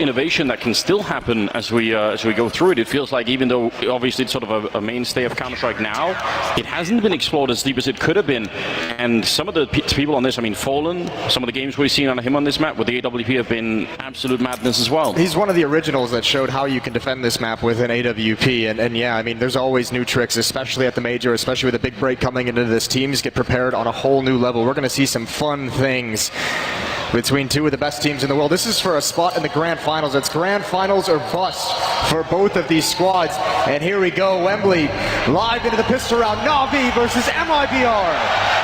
innovation that can still happen as we go through it. It feels like, even though obviously it's sort of a mainstay of Counter-Strike now, it hasn't been explored as deep as it could have been. And some of the people on this, I mean, Fallen, some of the games we've seen on him on this map with the AWP have been absolute madness as well. He's one of the originals that showed how you can defend this map with an AWP. And yeah, I mean, there's always new tricks, especially at the major, especially with a big break coming into this. Teams get prepared on a whole new level. We're going to see some fun things between two of the best teams in the world. This is for a spot in the Grand Finals. It's Grand Finals or bust for both of these squads. And here we go, Wembley, live into the pistol round. Na'Vi versus MIBR.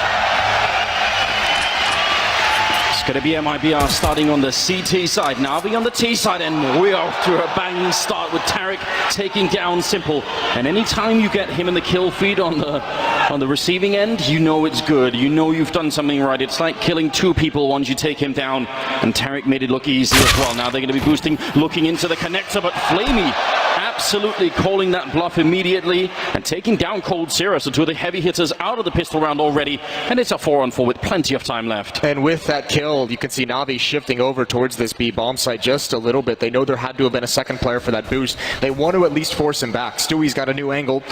It's going to be MIBR starting on the CT side, Na'Vi on the T side, and we're off to a banging start with Tarik taking down Simple. And anytime you get him in the kill feed on the receiving end, you know it's good. You know you've done something right. It's like killing two people once you take him down, and Tarik made it look easy as well. Now they're going to be boosting, looking into the connector, but Flamey absolutely calling that bluff immediately and taking down coldzera. So two of the heavy hitters out of the pistol round already, and it's a 4-on-4 with plenty of time left. And with that kill, you can see Na'Vi shifting over towards this B bomb site just a little bit. They know there had to have been a second player for that boost. They want to at least force him back. Stewie's got a new angle.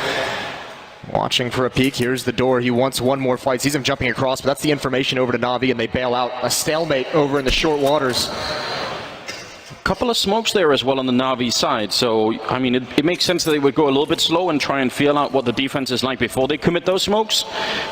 Watching for a peek. Here's the door. He wants one more fight. Sees him jumping across, but that's the information over to Na'Vi, and they bail out. A stalemate over in the short waters. Couple of smokes there as well on the Na'Vi side, so I mean it makes sense that they would go a little bit slow and try and feel out what the defense is like before they commit those smokes.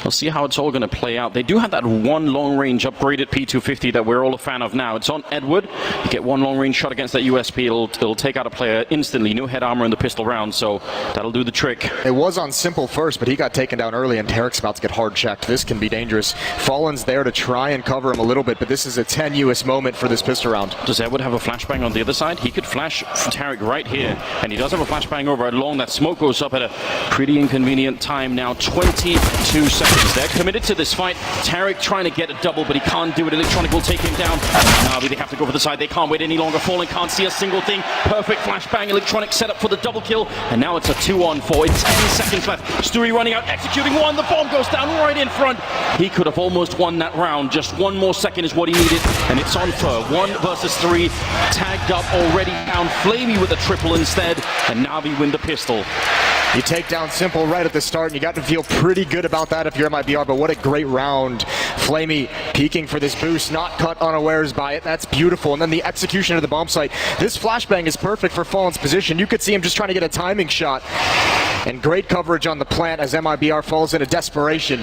We'll see how it's all going to play out. They do have that one long range upgraded P250 that we're all a fan of now. It's on Edward. You get one long range shot against that USP, it'll take out a player instantly. No head armor in the pistol round, so that'll do the trick. It was on Simple first, but he got taken down early, and Tarik's about to get hard checked. This can be dangerous. Fallen's there to try and cover him a little bit, but this is a tenuous moment for this pistol round. Does Edward have a flashbang on the other side? He could flash Tarik right here, and he does have a flashbang over along. That smoke goes up at a pretty inconvenient time now. 22 seconds. They're committed to this fight. Tarik trying to get a double, but he can't do it. Electronic will take him down. Na'Vi, they have to go for the side. They can't wait any longer. Fallen can't see a single thing. Perfect flashbang. Electronic set up for the double kill, and now it's a 2-on-4. It's 10 seconds left. Stewie running out, executing one. The bomb goes down right in front. He could have almost won that round. Just one more second is what he needed, and it's on for 1 versus 3. Tagged up already down. Flamey with a triple instead, and Na'Vi win the pistol. You take down Simple right at the start, and you got to feel pretty good about that if you're MIBR, but what a great round. Flamey peeking for this boost, not caught unawares by it. That's beautiful. And then the execution of the bomb site. This flashbang is perfect for Fallen's position. You could see him just trying to get a timing shot. And great coverage on the plant as MIBR falls into desperation.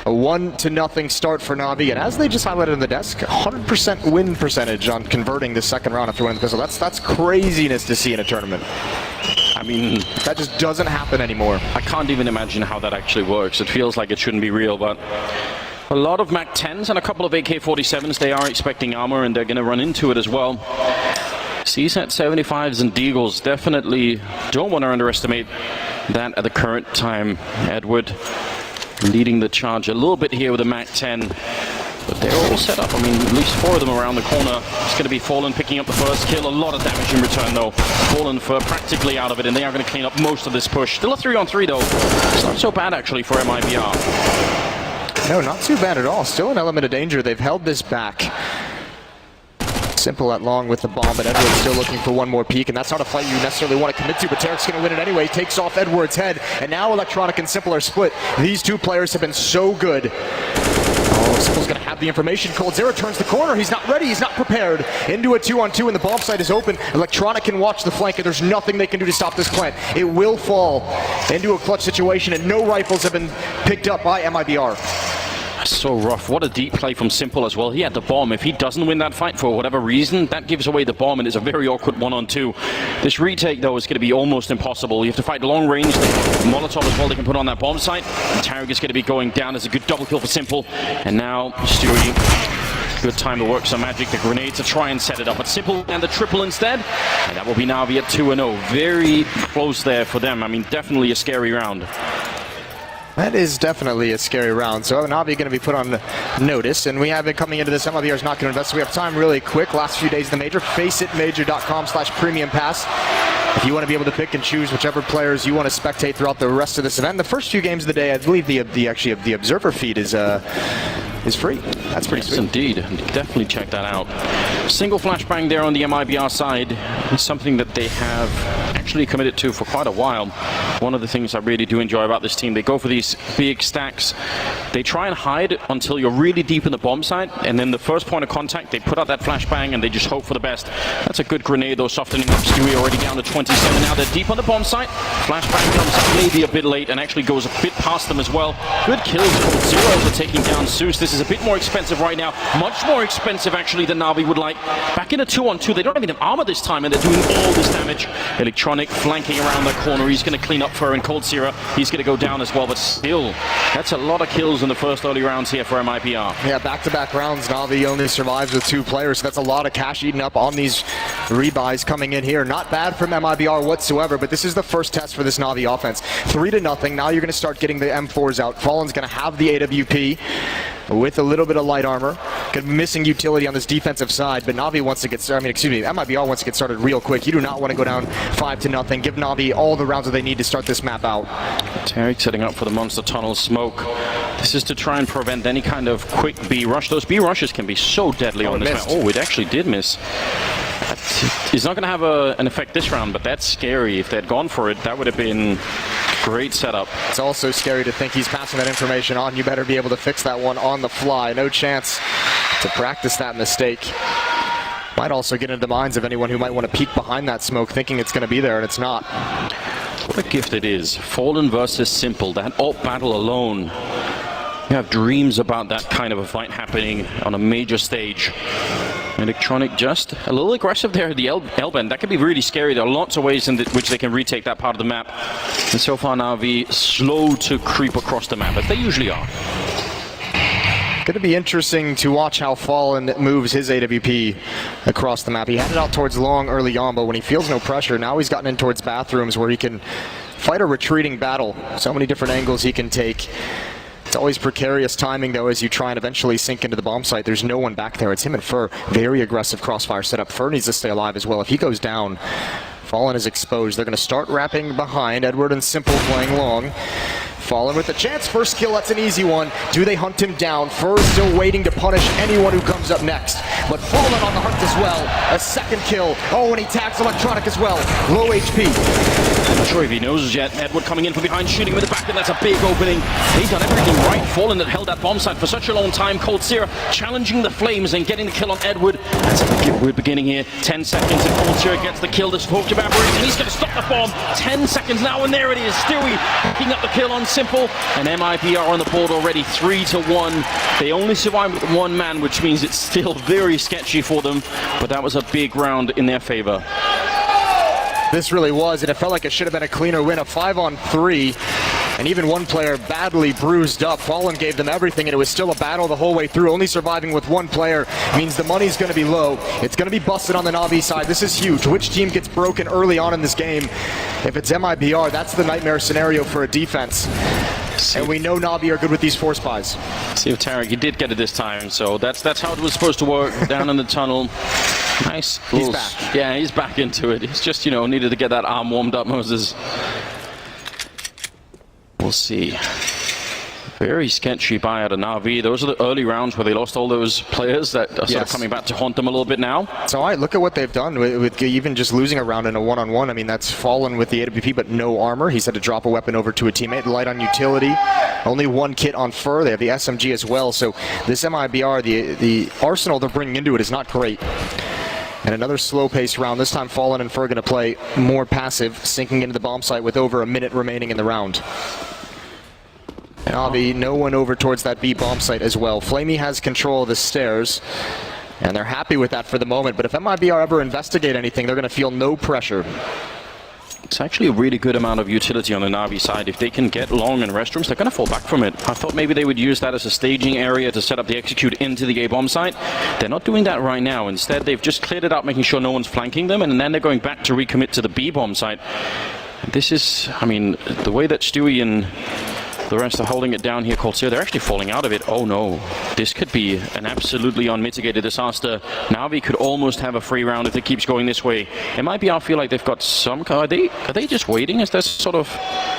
A 1-0 start for Na'Vi, and as they just highlighted on the desk, 100% win percentage on converting the second round after winning the pistol. That's craziness to see in a tournament. I mean, that just doesn't happen anymore. I can't even imagine how that actually works. It feels like it shouldn't be real, but a lot of MAC 10s and a couple of AK-47s, they are expecting armor, and they're going to run into it as well. CSAT 75s and Deagles, definitely don't want to underestimate that at the current time. Edward leading the charge a little bit here with a MAC 10. But they're all set up. I mean, at least 4 of them around the corner. It's going to be Fallen picking up the first kill. A lot of damage in return, though. Fallen for practically out of it, and they are going to clean up most of this push. Still a 3-on-3, though. It's not so bad, actually, for MIBR. No, not too bad at all. Still an element of danger. They've held this back. Simple at long with the bomb, but Edward's still looking for one more peek, and that's not a fight you necessarily want to commit to, but Tarik's going to win it anyway. Takes off Edward's head, and now Electronic and Simple are split. These two players have been so good. Oh, Simple's going to have the information. coldzera turns the corner. He's not ready. He's not prepared. Into a 2-on-2, and the bomb site is open. Electronic can watch the flank, and there's nothing they can do to stop this plant. It will fall into a clutch situation, and no rifles have been picked up by MIBR. So rough. What a deep play from Simple as well. He had the bomb. If he doesn't win that fight for whatever reason, that gives away the bomb, and it's a very awkward 1-on-2. This retake, though, is going to be almost impossible. You have to fight long range. Molotov as well they can put on that bomb site. And Tarik is going to be going down. As a good double kill for Simple. And now Stewie, good time to work some magic. The grenade to try and set it up. But Simple and the triple instead. And that will be Na'Vi at 2-0. Very close there for them. I mean, definitely a scary round. That is definitely a scary round. So Na'Vi going to be put on notice, and we have it coming into this. MIBR is not going to invest, so we have time really quick. Last few days of the major, faceitmajor.com/premium pass. If you want to be able to pick and choose whichever players you want to spectate throughout the rest of this event. The first few games of the day, I believe the observer feed is free. That's pretty sweet. Indeed. Definitely check that out. Single flashbang there on the MIBR side is something that they have actually committed to for quite a while. One of the things I really do enjoy about this team, they go for these big stacks. They try and hide until you're really deep in the bomb site, and then the first point of contact, they put out that flashbang and they just hope for the best. That's a good grenade though, softening up Stewie already down to 27. Now they're deep on the bomb site. Flashbang comes maybe a bit late and actually goes a bit past them as well. Good kills. Zeros are taking down Zeus. This is a bit more expensive right now. Much more expensive actually than Na'Vi would like. Back in a 2-on-2. They don't even have armor this time and they're doing all this damage. Electronic flanking around that corner. He's going to clean up for Cold Sierra. He's going to go down as well, but still, that's a lot of kills in the first early rounds here for MIBR. Yeah, back-to-back rounds. Na'Vi only survives with 2 players, so that's a lot of cash eaten up on these rebuys coming in here. Not bad from MIBR whatsoever, but this is the first test for this Na'Vi offense. 3-0. Now you're going to start getting the M4s out. Fallen's going to have the AWP with a little bit of light armor. Missing utility on this defensive side, but Na'Vi wants to get started. MIBR wants to get started real quick. You do not want to go down 5-0. Give Na'Vi all the rounds that they need to start this map out. Tarek setting up for the monster tunnel smoke. This is to try and prevent any kind of quick B rush. Those B rushes can be so deadly on this map. Oh, it actually did miss. It's not going to have an effect this round, but that's scary. If they'd gone for it, that would have been great setup. It's also scary to think he's passing that information on. You better be able to fix that one on the fly. No chance to practice that mistake. Might also get into the minds of anyone who might want to peek behind that smoke thinking it's going to be there, and it's not. What a gift it is. Fallen versus Simple. That AWP battle alone. You have dreams about that kind of a fight happening on a major stage. Electronic just a little aggressive there at the L-bend. That could be really scary. There are lots of ways in which they can retake that part of the map. And so far Na'Vi slow to creep across the map, as they usually are. Going to be interesting to watch how Fallen moves his AWP across the map. He had it out towards long early on, but when he feels no pressure, now he's gotten in towards bathrooms where he can fight a retreating battle. So many different angles he can take. It's always precarious timing, though, as you try and eventually sink into the bomb site. There's no one back there. It's him and Fur. Very aggressive crossfire setup. Fur needs to stay alive as well. If he goes down, Fallen is exposed. They're going to start wrapping behind. Edward and Simple playing long. Fallen with the chance. First kill, that's an easy one. Do they hunt him down? Fur is still waiting to punish anyone who comes up next. But Fallen on the hunt as well. A second kill. Oh, and he tags Electronic as well. Low HP. I'm not sure if he knows yet. Edward coming in from behind, shooting with the back, and that's a big opening. They've done everything right. Fallen that held that bomb site for such a long time. Cold Sierra challenging the flames and getting the kill on Edward. That's a good beginning here. 10 seconds and Cold Sierra gets the kill. The smoke evaporates and he's going to stop the bomb. 10 seconds now, and there it is. Stewie picking up the kill on Simple, and MIBR on the board already 3-1. They only survived with 1 man, which means it's still very sketchy for them, but that was a big round in their favor. This really was, and it felt like it should have been a cleaner win. A 5-on-3, and even one player badly bruised up. Fallen gave them everything, and it was still a battle the whole way through. Only surviving with 1 player means the money's going to be low. It's going to be busted on the Na'Vi side. This is huge. Which team gets broken early on in this game? If it's MIBR, that's the nightmare scenario for a defense. And we know Na'Vi are good with these force buys. See if Tarek, he did get it this time, so that's how it was supposed to work. Down in the tunnel. Nice. He's back. Yeah, he's back into it. He's just, needed to get that arm warmed up, Moses. We'll see. Very sketchy buy out of Na'Vi. Those are the early rounds where they lost all those players that are sort of coming back to haunt them a little bit now. So look at what they've done with even just losing a round in a 1-on-1. I mean, that's Fallen with the AWP, but no armor. He's had to drop a weapon over to a teammate. Light on utility. Only 1 kit on Fur. They have the SMG as well. So this MIBR, the arsenal they're bringing into it is not great. And another slow-paced round. This time Fallen and Fur going to play more passive, sinking into the bomb site with over a minute remaining in the round. Na'Vi, no one over towards that B bomb site as well. Flamey has control of the stairs, and they're happy with that for the moment. But if MIBR ever investigate anything, they're going to feel no pressure. It's actually a really good amount of utility on the Na'Vi side. If they can get long in restrooms, they're going to fall back from it. I thought maybe they would use that as a staging area to set up the execute into the A bomb site. They're not doing that right now. Instead, they've just cleared it out, making sure no one's flanking them, and then they're going back to recommit to the B bomb site. This is, I mean, the way that Stewie and the rest are holding it down here, Cold Sierra, they're actually falling out of it. Oh no, this could be an absolutely unmitigated disaster. Na'Vi could almost have a free round if it keeps going this way. It might be, I feel like they've got some, are they just waiting? Is there sort of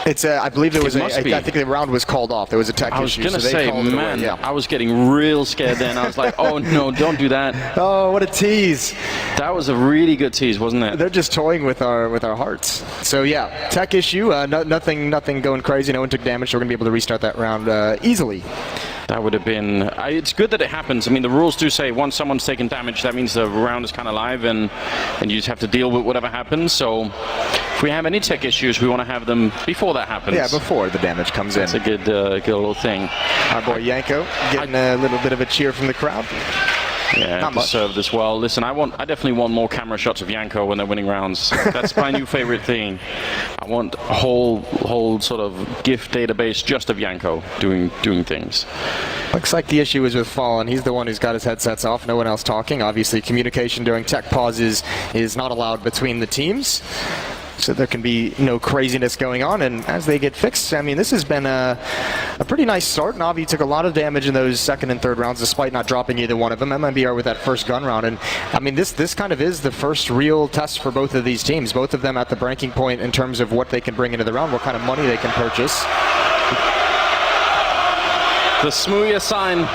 It's I believe there was must be. I think the round was called off. There was a tech issue. I was going to so they say, called it away. man, Yeah. I was getting real scared then. I was like, oh no, don't do that. Oh, what a tease. That was a really good tease, wasn't it? They're just toying with our hearts. So yeah, tech issue. Nothing going crazy. No one took damage. So we're gonna be able to restart that round easily. That would have been... it's good that it happens. I mean, the rules do say once someone's taken damage, that means the round is kind of live, and you just have to deal with whatever happens. So if we have any tech issues, we want to have them before that happens. Yeah, before the damage comes in. That's a good little thing. Our boy Yanko getting a little bit of a cheer from the crowd. Yeah, Not much. deserved as well. Listen, I definitely want more camera shots of Yanko when they're winning rounds. That's my new favorite thing. I want a whole sort of GIF database just of Yanko doing things. Looks like the issue is with Fallen. He's the one who's got his headsets off. No one else talking. Obviously, communication during tech pauses is not allowed between the teams. So there can be no craziness going on, and as they get fixed, I mean, this has been a pretty nice start. Navi took a lot of damage in those second and third rounds, despite not dropping either one of them. MIBR with that first gun round, and I mean, this kind of is the first real test for both of these teams. Both of them at the breaking point in terms of what they can bring into the round, what kind of money they can purchase. The Smooya sign.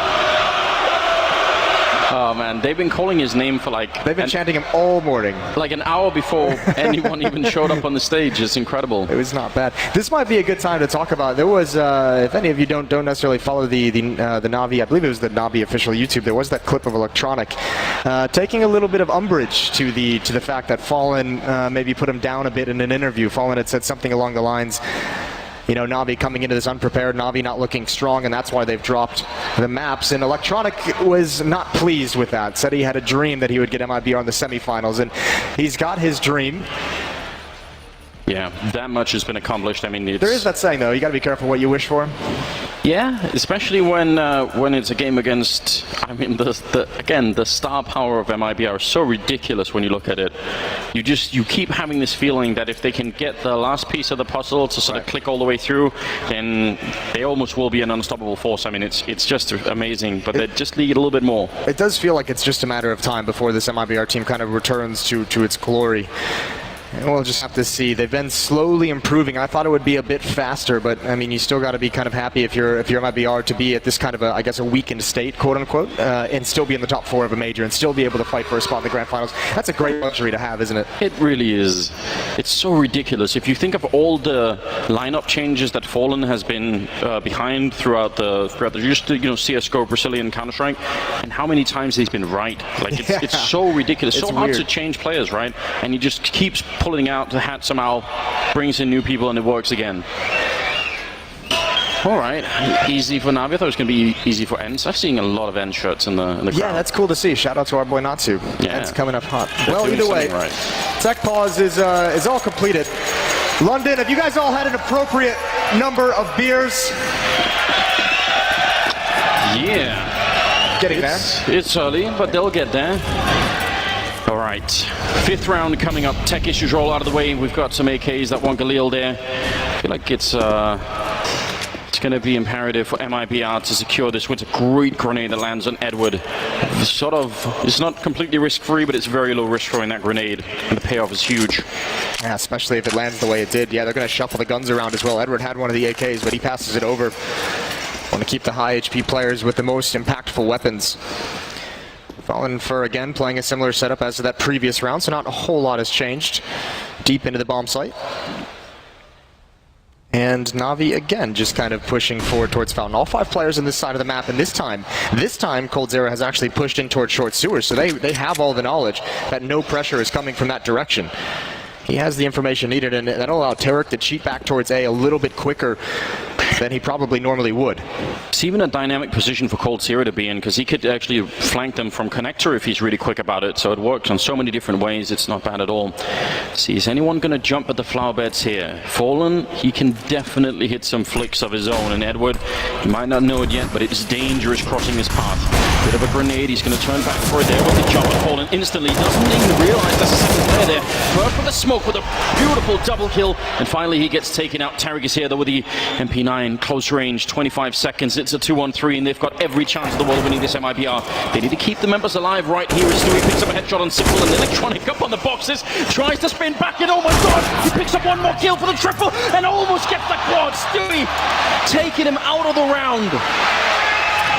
Oh man, they've been calling his name for like... They've been chanting him all morning. Like an hour before anyone even showed up on the stage. It's incredible. It was not bad. This might be a good time to talk about. There was, if any of you don't necessarily follow the Navi, I believe it was the Navi official YouTube. There was that clip of Electronic taking a little bit of umbrage to the fact that Fallen maybe put him down a bit in an interview. Fallen had said something along the lines, you know, Navi coming into this unprepared, Navi not looking strong, and that's why they've dropped the maps. And Electronic was not pleased with that. Said he had a dream that he would get MIBR in the semifinals, and he's got his dream. Yeah, that much has been accomplished. I mean, there is that saying, though, you got to be careful what you wish for. Yeah, especially when it's a game against, I mean, the star power of MIBR is so ridiculous when you look at it. You keep having this feeling that if they can get the last piece of the puzzle to sort of click all the way through, then they almost will be an unstoppable force. I mean, it's just amazing, but they just need a little bit more. It does feel like it's just a matter of time before this MIBR team kind of returns to its glory. And we'll just have to see. They've been slowly improving. I thought it would be a bit faster, but I mean, you still got to be kind of happy if you're MIBR to be at this kind of I guess a weakened state, quote unquote, and still be in the top 4 of a major and still be able to fight for a spot in the grand finals. That's a great luxury to have, isn't it? It really is. It's so ridiculous. If you think of all the lineup changes that Fallen has been behind throughout the just CS:GO, Brazilian Counter-Strike, and how many times he's been right. Like it's so ridiculous. It's so hard to change players, right? And he just keeps pulling out the hat somehow, brings in new people, and it works again. All right, easy for Navi. I thought it was going to be easy for Ents. I've seen a lot of Ents shirts in the crowd. Yeah, that's cool to see. Shout out to our boy Natsu. Yeah. Ents coming up hot. They're well, either way, right. Tech Pause is all completed. London, have you guys all had an appropriate number of beers? Yeah. Getting there. It's early, but they'll get there. All right, 5th round coming up. Tech issues roll out of the way. We've got some AKs, that one Galil there. I feel like it's going to be imperative for MIBR to secure this with a great grenade that lands on Edward. It's not completely risk-free, but it's very low risk throwing that grenade, and the payoff is huge. Yeah, especially if it lands the way it did. Yeah, they're going to shuffle the guns around as well. Edward had one of the AKs, but he passes it over. Want to keep the high HP players with the most impactful weapons. Fallen for, again, playing a similar setup as to that previous round, so not a whole lot has changed. Deep into the bomb site. And Navi, again, just kind of pushing forward towards Fountain. All 5 players on this side of the map, and this time, coldzera has actually pushed in towards short sewers, so they have all the knowledge that no pressure is coming from that direction. He has the information needed, and that'll allow Tarek to cheat back towards A little bit quicker than he probably normally would. It's even a dynamic position for coldzera to be in, because he could actually flank them from connector if he's really quick about it, so it works on so many different ways. It's not bad at all. See, is anyone going to jump at the flower beds here? Fallen, he can definitely hit some flicks of his own, and Edward, you might not know it yet, but it's dangerous crossing his path. Bit of a grenade, he's going to turn back for it there with the jump, and Fallen instantly doesn't even realize there's a second player there. Bird for the smoke with a beautiful double kill. And finally he gets taken out. Tarik is here though with the MP9 close range, 25 seconds. It's a 2-on-3 and they've got every chance in the world of winning this MIBR. They need to keep the members alive right here as Stewie picks up a headshot on Simple and Electronic up on the boxes. Tries to spin back and oh my god! He picks up one more kill for the triple and almost gets the quad. Stewie taking him out of the round.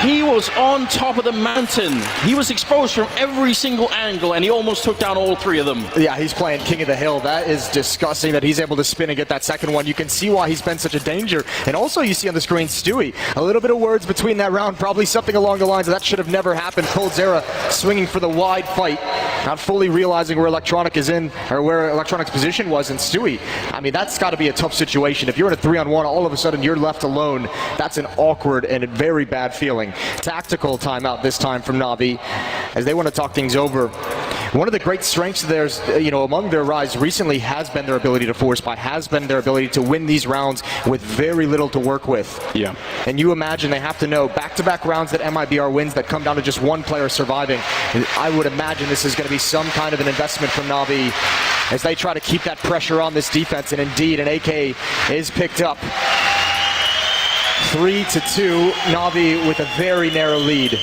He was on top of the mountain. He was exposed from every single angle, and he almost took down all three of them. Yeah, he's playing king of the hill. That is disgusting that he's able to spin and get that second one. You can see why he's been such a danger. And also you see on the screen, Stewie, a little bit of words between that round, probably something along the lines of that should have never happened. coldzera swinging for the wide fight, not fully realizing where Electronic is in, or where Electronic's position was. And Stewie, I mean, that's got to be a tough situation. If you're in a 3-on-1, all of a sudden you're left alone. That's an awkward and a very bad feeling. Tactical timeout this time from Na'Vi as they want to talk things over. One of the great strengths of theirs, among their rise recently has been their ability to force buy, has been their ability to win these rounds with very little to work with. Yeah. And you imagine they have to know back-to-back rounds that MIBR wins that come down to just one player surviving. I would imagine this is going to be some kind of an investment from Na'Vi as they try to keep that pressure on this defense. And indeed, an AK is picked up. 3-2, Na'Vi with a very narrow lead.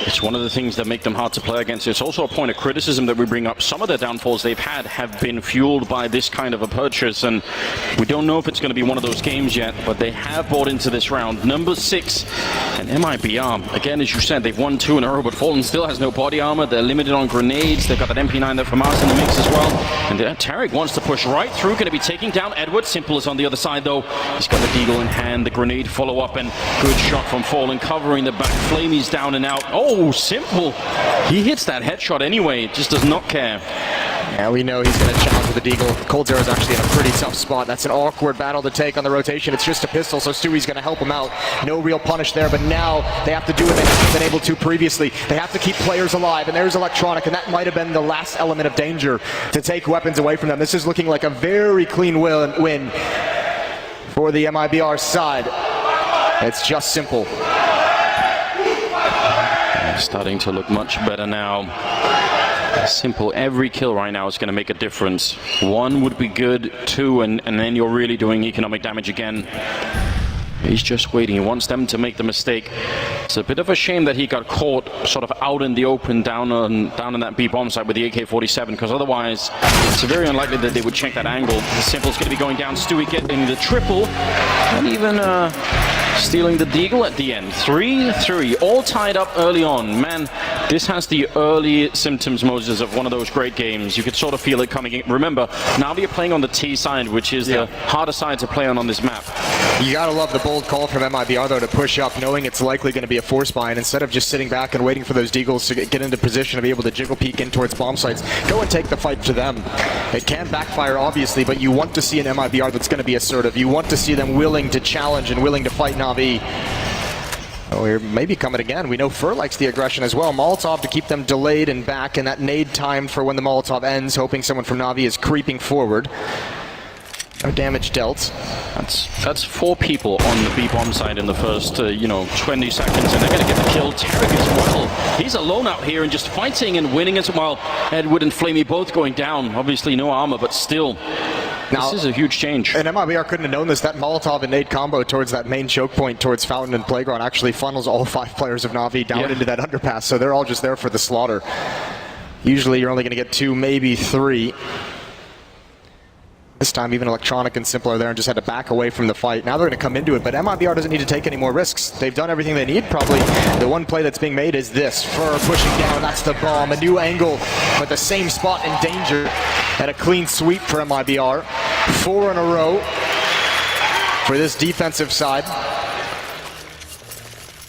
It's one of the things that make them hard to play against. It's also a point of criticism that we bring up. Some of the downfalls they've had have been fueled by this kind of a purchase, and we don't know if it's going to be one of those games yet, but they have bought into this round. Number 6, and MIBR. Again, as you said, they've won 2 in a row, but Fallen still has no body armor. They're limited on grenades. They've got that MP9 there from us in the mix as well. And Tarik wants to push right through, going to be taking down Edward. Simple is on the other side, though. He's got the deagle in hand, the grenade follow-up, and good shot from Fallen, covering the back. Flamey's down and out. Oh, Simple. He hits that headshot anyway, just does not care. Yeah, we know he's going to challenge with the deagle. coldzera is actually in a pretty tough spot. That's an awkward battle to take on the rotation. It's just a pistol, so Stewie's going to help him out. No real punish there, but now they have to do what they haven't been able to previously. They have to keep players alive, and there's Electronic, and that might have been the last element of danger to take weapons away from them. This is looking like a very clean win for the MIBR side. It's just Simple. Starting to look much better now. Simple, every kill right now is going to make a difference. 1 would be good, 2, and then you're really doing economic damage again. He's just waiting. He wants them to make the mistake. It's a bit of a shame that he got caught sort of out in the open down on that B bomb site with the AK-47, because otherwise it's very unlikely that they would check that angle. Simple's going to be going down. Stewie getting the triple and even stealing the deagle at the end. 3-3, all tied up early on. Man, this has the early symptoms, Moses, of one of those great games. You could sort of feel it coming in. Remember, now we are playing on the T side, which is the harder side to play on this map. You gotta love the bold call from MIBR, though, to push up, knowing it's likely going to be a force buy, and instead of just sitting back and waiting for those deagles to get into position to be able to jiggle peek in towards bomb sites, go and take the fight to them. It can backfire, obviously, but you want to see an MIBR that's going to be assertive. You want to see them willing to challenge and willing to fight Na'Vi. Oh, here maybe coming again. We know Fur likes the aggression as well. Molotov to keep them delayed and back, and that nade timed for when the Molotov ends, hoping someone from Na'Vi is creeping forward. No damage dealt. That's 4 people on the B bomb side in the first 20 seconds, and they're going to get the kill. Tarik as well. He's alone out here and just fighting and winning as well. Edward and Flamey both going down. Obviously no armor, but still. Now, this is a huge change. And MIBR couldn't have known this. That Molotov and nade combo towards that main choke point towards Fountain and Playground actually funnels all 5 players of Na'Vi down into that underpass, so they're all just there for the slaughter. Usually you're only going to get 2, maybe 3. This time, even Electronic and Simple are there and just had to back away from the fight. Now they're going to come into it, but MIBR doesn't need to take any more risks. They've done everything they need, probably. The one play that's being made is this. Fur pushing down, that's the bomb. A new angle, but the same spot in danger. And a clean sweep for MIBR. 4 in a row for this defensive side.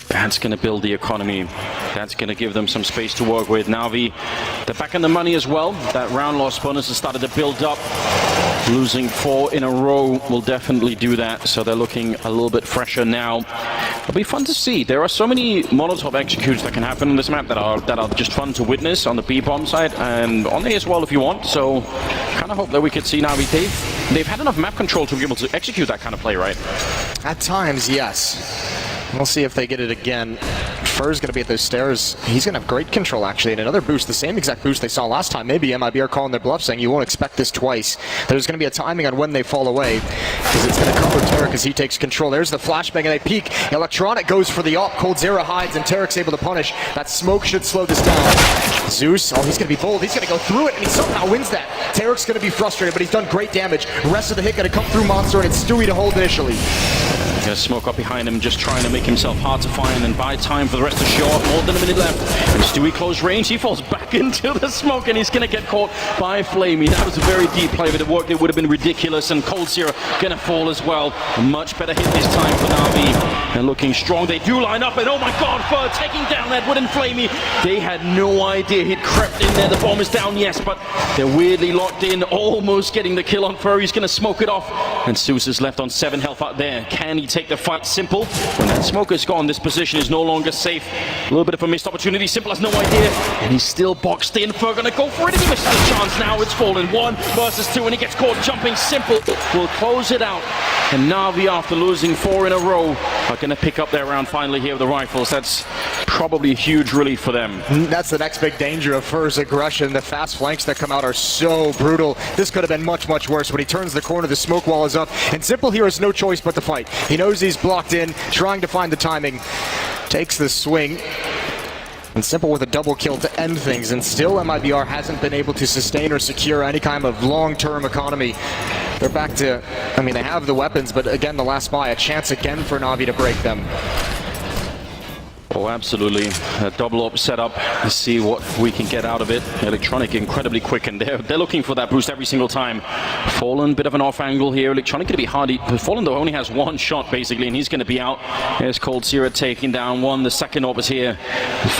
That's going to build the economy. That's going to give them some space to work with. Na'Vi, they're back in the money as well. That round loss bonus has started to build up. Losing 4 in a row will definitely do that, so they're looking a little bit fresher now. It'll be fun to see. There are so many Molotov executes that can happen on this map that are just fun to witness on the B-bomb side, and on A as well if you want, so kind of hope that we could see Na'Vi. They've had enough map control to be able to execute that kind of play, right? At times, yes. We'll see if they get it again. Fur's going to be at those stairs. He's going to have great control, actually, and another boost, the same exact boost they saw last time. Maybe MIBR calling their bluff, saying you won't expect this twice. There's going to be a timing on when they fall away, because it's going to cover Tarek as he takes control. There's the flashbang, and they peek. Electronic goes for the op. coldzera hides, and Tarek's able to punish. That smoke should slow this down. Zeus, oh, he's going to be bold. He's going to go through it, and he somehow wins that. Tarek's going to be frustrated, but he's done great damage. Rest of the hit going to come through Monster, and it's Stewie to hold initially. He's going to smoke up behind him, just trying to make himself hard to find and buy time for the rest to show up. More than a minute left. And Stewie close range. He falls back into the smoke, and he's going to get caught by Flamey. That was a very deep play, but it worked. It would have been ridiculous. And coldzera going to fall as well. A much better hit this time for Na'Vi. And looking strong. They do line up, and oh my god, Fur taking down Edward and Flamey. They had no idea he'd crept in there. The bomb is down, yes, but they're weirdly locked in, almost getting the kill on Fur. He's going to smoke it off. And Zeus is left on 7 health out there. Can he take the fight? Simple. When that smoke is gone, this position is no longer safe. A little bit of a missed opportunity. Simple has no idea. And he's still boxed in. Fur going to go for it, and he misses the chance. Now it's fallen 1 versus 2, and he gets caught jumping. Simple will close it out. And Na'Vi, after losing 4 in a row, are going to pick up their round finally here with the rifles. That's probably a huge relief for them. That's the next big danger of Fur's aggression. The fast flanks that come out are so brutal. This could have been much, much worse. When he turns the corner, the smoke wall is up, and Simple here has no choice but to fight. He knows he's blocked in, trying to find the timing. Takes the swing. And Simple with a double kill to end things, and still MIBR hasn't been able to sustain or secure any kind of long-term economy. They're back to, I mean, they have the weapons, but again, the last buy, a chance again for Na'Vi to break them. Oh, absolutely. A double up setup. Let's see what we can get out of it. Electronic incredibly quick, and they're looking for that boost every single time. Fallen, bit of an off angle here. Electronic going to be hard. Fallen, though, only has 1 shot, basically, and he's going to be out. There's coldzera taking down 1. The second op is here.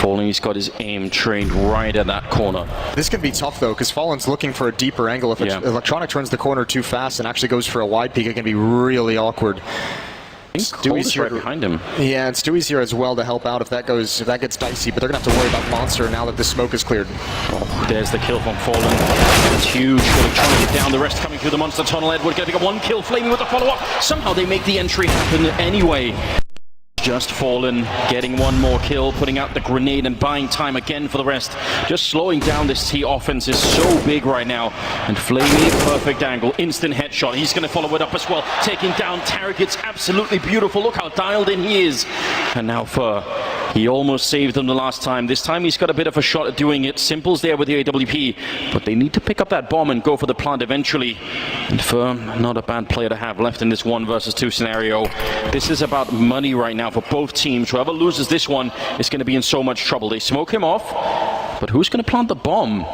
Fallen, he's got his aim trained right at that corner. This can be tough, though, because Fallen's looking for a deeper angle. If Electronic turns the corner too fast and actually goes for a wide peek, it can be really awkward. Stewie's here right behind him. Yeah, and Stewie's here as well to help out if that gets dicey, but they're going to have to worry about Monster now that the smoke is cleared. Oh, there's the kill from Fallen. It's huge. Electronic get down. The rest coming through the Monster tunnel. Edward going to get 1 kill. Flamey with the follow-up. Somehow they make the entry happen anyway. Just Fallen, getting 1 more kill, putting out the grenade and buying time again for the rest. Just slowing down this T offense is so big right now. And Flamey, perfect angle, instant headshot. He's going to follow it up as well, taking down Tarek. It's absolutely beautiful. Look how dialed in he is. And now Fur, he almost saved them the last time. This time he's got a bit of a shot at doing it. Simple's there with the AWP, but they need to pick up that bomb and go for the plant eventually. And Fur, not a bad player to have left in this 1 versus 2 scenario. This is about money right now for both teams. Whoever loses this one is going to be in so much trouble. They smoke him off, but who's going to plant the bomb?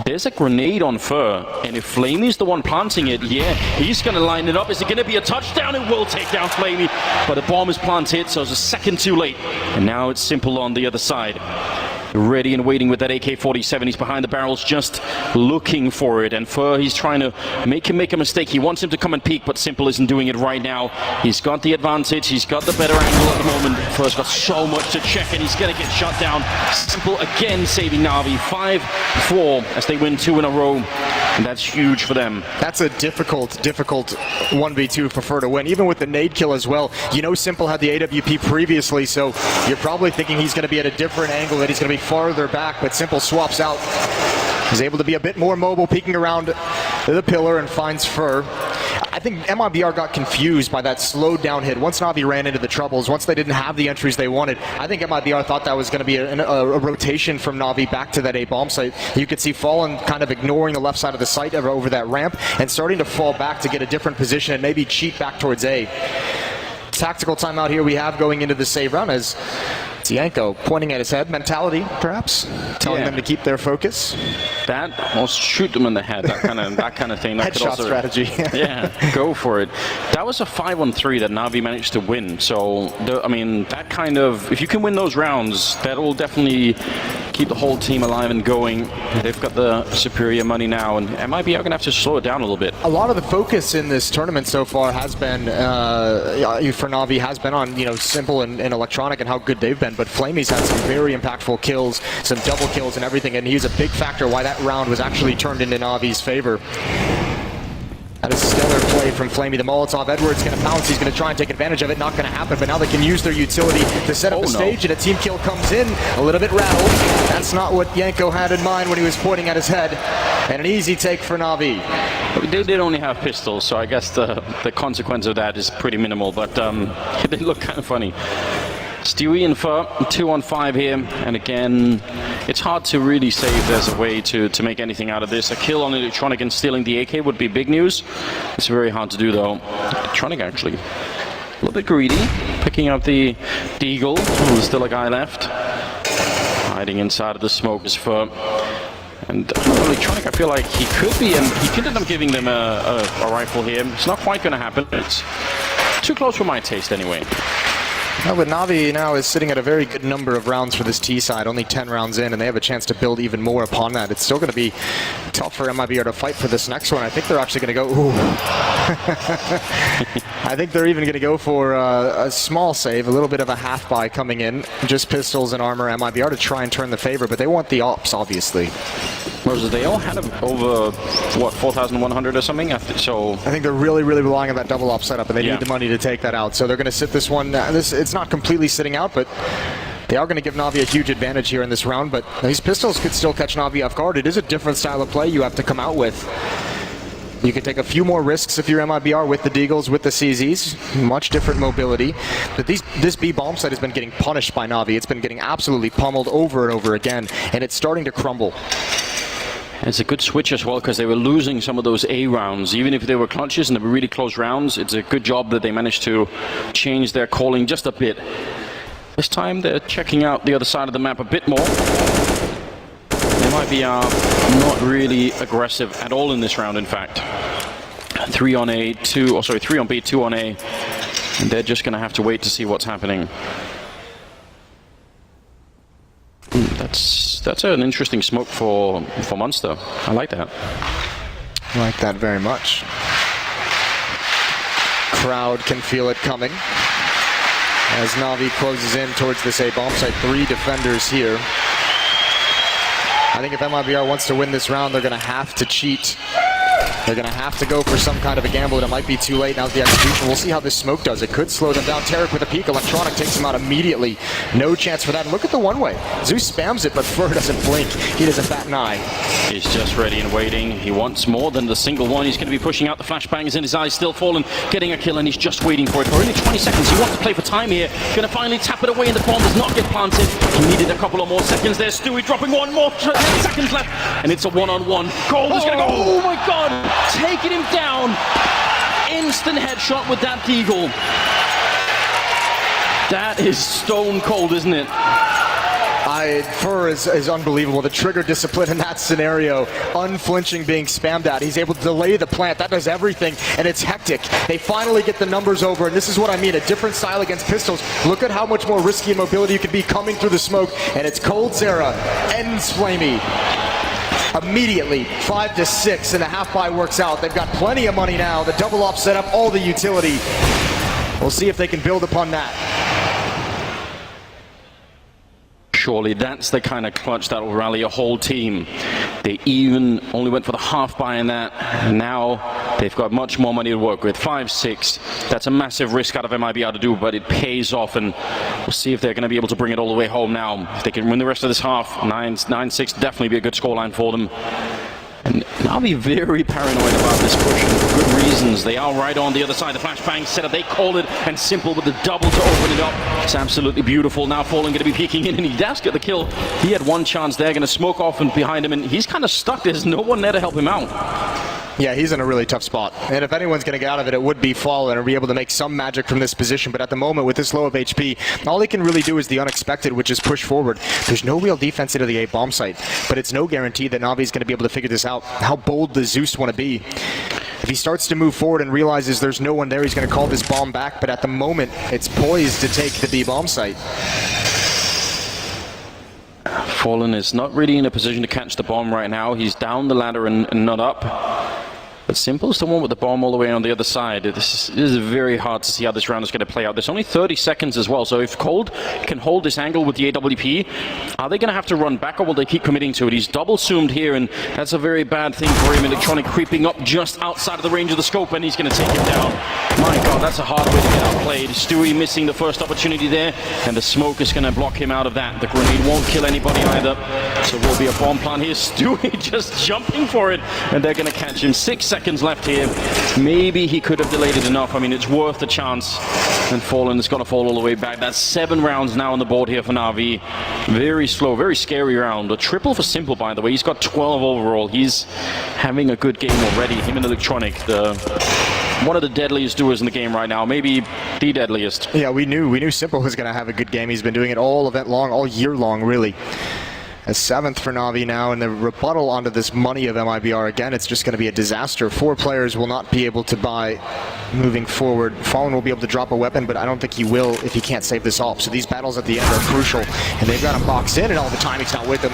There's a grenade on Fur, and if Flamey's the one planting it, yeah, he's going to line it up. Is it going to be a touchdown? It will take down Flamey, but the bomb is planted, so it's a second too late. And now it's Simple on the other side. Ready and waiting with that AK-47. He's behind the barrels just looking for it. And Fur, he's trying to make him make a mistake. He wants him to come and peek, but Simple isn't doing it right now. He's got the advantage. He's got the better angle at the moment. Fur's got so much to check, and he's going to get shot down. Simple again saving Na'Vi. 5-4 as they win 2 in a row. And that's huge for them. That's a difficult 1v2 for Fur to win. Even with the nade kill as well. You know Simple had the AWP previously, so you're probably thinking he's going to be at a different angle, that he's going to be farther back, but Simple swaps out. He's able to be a bit more mobile, peeking around the pillar and finds Fur. I think MIBR got confused by that slowed down hit. Once Na'Vi ran into the troubles, once they didn't have the entries they wanted, I think MIBR thought that was going to be a rotation from Na'Vi back to that A bomb site. You could see Fallen kind of ignoring the left side of the site over that ramp and starting to fall back to get a different position and maybe cheat back towards A. Tactical timeout here we have going into the save round as Yanko pointing at his head, mentality perhaps, telling them to keep their focus. That, or shoot them in the head, that kind of thing. That Headshot strategy. Yeah, go for it. That was a 5-on-3 that Na'Vi managed to win. So, I mean, that kind of, if you can win those rounds, that will definitely keep the whole team alive and going. They've got the superior money now, and MIBR are going to have to slow it down a little bit. A lot of the focus in this tournament so far has been, for Na'Vi, has been on, Simple and Electronic and how good they've been. But Flamey's had some very impactful kills, some double kills and everything, and he's a big factor why that round was actually turned into Na'Vi's favor. That is stellar play from Flamey. The Molotov Edwards going to bounce. He's going to try and take advantage of it. Not going to happen, but now they can use their utility to set up a stage, and a team kill comes in. A little bit rattled. That's not what Yanko had in mind when he was pointing at his head. And an easy take for Na'Vi. They did only have pistols, so I guess the consequence of that is pretty minimal, but it did look kind of funny. Stewie and Fur, 2-on-5 here, and again, it's hard to really say if there's a way to make anything out of this. A kill on Electronic and stealing the AK would be big news. It's very hard to do, though. Electronic actually a little bit greedy, picking up the Deagle. Oh, there's still a guy left. Hiding inside of the smoke is Fur. And Electronic, I feel like he could be, and he could end up giving them a rifle here. It's not quite going to happen. It's too close for my taste anyway. No, but Na'Vi now is sitting at a very good number of rounds for this T side, only 10 rounds in, and they have a chance to build even more upon that. It's still going to be tough for MIBR to fight for this next one. I think they're actually going to go, ooh. I think they're even going to go for a small save, a little bit of a half buy coming in, just pistols and armor MIBR to try and turn the favor, but they want the ops, obviously. Moses, they all had over, what, 4,100 or something? So I think they're really, really relying on that double op setup, and they need the money to take that out. So they're going to sit this one. It's not completely sitting out, but they are going to give Na'Vi a huge advantage here in this round. But these pistols could still catch Na'Vi off guard. It is a different style of play you have to come out with. You can take a few more risks if you're MIBR with the Deagles, with the CZs. Much different mobility. But this B bomb site has been getting punished by Na'Vi. It's been getting absolutely pummeled over and over again, and it's starting to crumble. It's a good switch as well, because they were losing some of those A rounds. Even if they were clutches and they were really close rounds, it's a good job that they managed to change their calling just a bit. This time they're checking out the other side of the map a bit more. They might be not really aggressive at all in this round, in fact. 3 on A, 3 on B, 2 on A. And they're just going to have to wait to see what's happening. That's an interesting smoke for Monster. I like that. I like that very much. Crowd can feel it coming as Na'Vi closes in towards this A bomb site. 3 defenders here. I think if MIBR wants to win this round, they're going to have to cheat. They're going to have to go for some kind of a gamble, and it might be too late. Now's the execution. We'll see how this smoke does. It could slow them down. Tarek with a peek. Electronic takes him out immediately. No chance for that. And look at the one-way. Zeus spams it, but Fur doesn't blink. He doesn't bat an eye. He's just ready and waiting. He wants more than the single one. He's going to be pushing out the flashbangs, and his eyes still falling, getting a kill, and he's just waiting for it. For only 20 seconds. He wants to play for time here. Going to finally tap it away, and the bomb does not get planted. He needed a couple of more seconds there. Stewie dropping one more. 10 seconds left, and it's a one-on-one. Gold is going to go. Oh my God! Taking him down. Instant headshot with that Deagle. That is stone cold, isn't it? Fur is unbelievable. The trigger discipline in that scenario, unflinching, being spammed at. He's able to delay the plant. That does everything, and it's hectic. They finally get the numbers over, and this is what I mean, a different style against pistols. Look at how much more risky and mobility you can be coming through the smoke, and it's coldzera, ends Flamey. Immediately, 5-6, and the half buy works out. They've got plenty of money now. The double op set up, all the utility. We'll see if they can build upon that. Surely that's the kind of clutch that will rally a whole team. They even only went for the half buy in that, and now they've got much more money to work with. 5-6, that's a massive risk out of MIBR to do, but it pays off, and we'll see if they're going to be able to bring it all the way home now. If they can win the rest of this half, 9-6, definitely be a good scoreline for them. And I'll be very paranoid about this push, and for good reasons. They are right on the other side. The flashbang setup, they call it, and Simple with the double to open it up. It's absolutely beautiful. Now Fallen going to be peeking in, and he does get the kill. He had one chance there, going to smoke off and behind him, and he's kind of stuck. There's no one there to help him out. Yeah, he's in a really tough spot. And if anyone's going to get out of it, it would be Fallen and be able to make some magic from this position. But at the moment, with this low of HP, all they can really do is the unexpected, which is push forward. There's no real defense into the A bomb site, but it's no guarantee that Na'Vi's going to be able to figure this out. How bold does Zeus want to be? If he starts to move forward and realizes there's no one there, he's going to call this bomb back. But at the moment, it's poised to take the B bomb site. Fallen is not really in a position to catch the bomb right now. He's down the ladder and not up. But Simple's the one with the bomb all the way on the other side. This is very hard to see how this round is going to play out. There's only 30 seconds as well, so if Cold can hold this angle with the AWP, are they going to have to run back or will they keep committing to it? He's double zoomed here, and that's a very bad thing for him. Electronic creeping up just outside of the range of the scope, and he's going to take him down. My god, that's a hard way to get outplayed. Stewie missing the first opportunity there, and the smoke is going to block him out of that. The grenade won't kill anybody either, so will be a bomb plant here. Stewie just jumping for it, and they're going to catch him. 6 seconds left here. Maybe he could have delayed it enough. I mean, it's worth a chance. And Fallen is going to fall all the way back. That's 7 rounds now on the board here for Na'Vi. Very slow, very scary round. A triple for Simple, by the way. He's got 12 overall. He's having a good game already. Him and Electronic, one of the deadliest duos in the game right now, maybe the deadliest. Yeah, we knew Simple was going to have a good game. He's been doing it all event long, all year long, really. A 7th for Na'Vi now, and the rebuttal onto this money of MIBR, again, it's just going to be a disaster. 4 players will not be able to buy moving forward. Fallen will be able to drop a weapon, but I don't think he will if he can't save this AWP. So these battles at the end are crucial, and they've got him boxed in, and all the timing's not with him.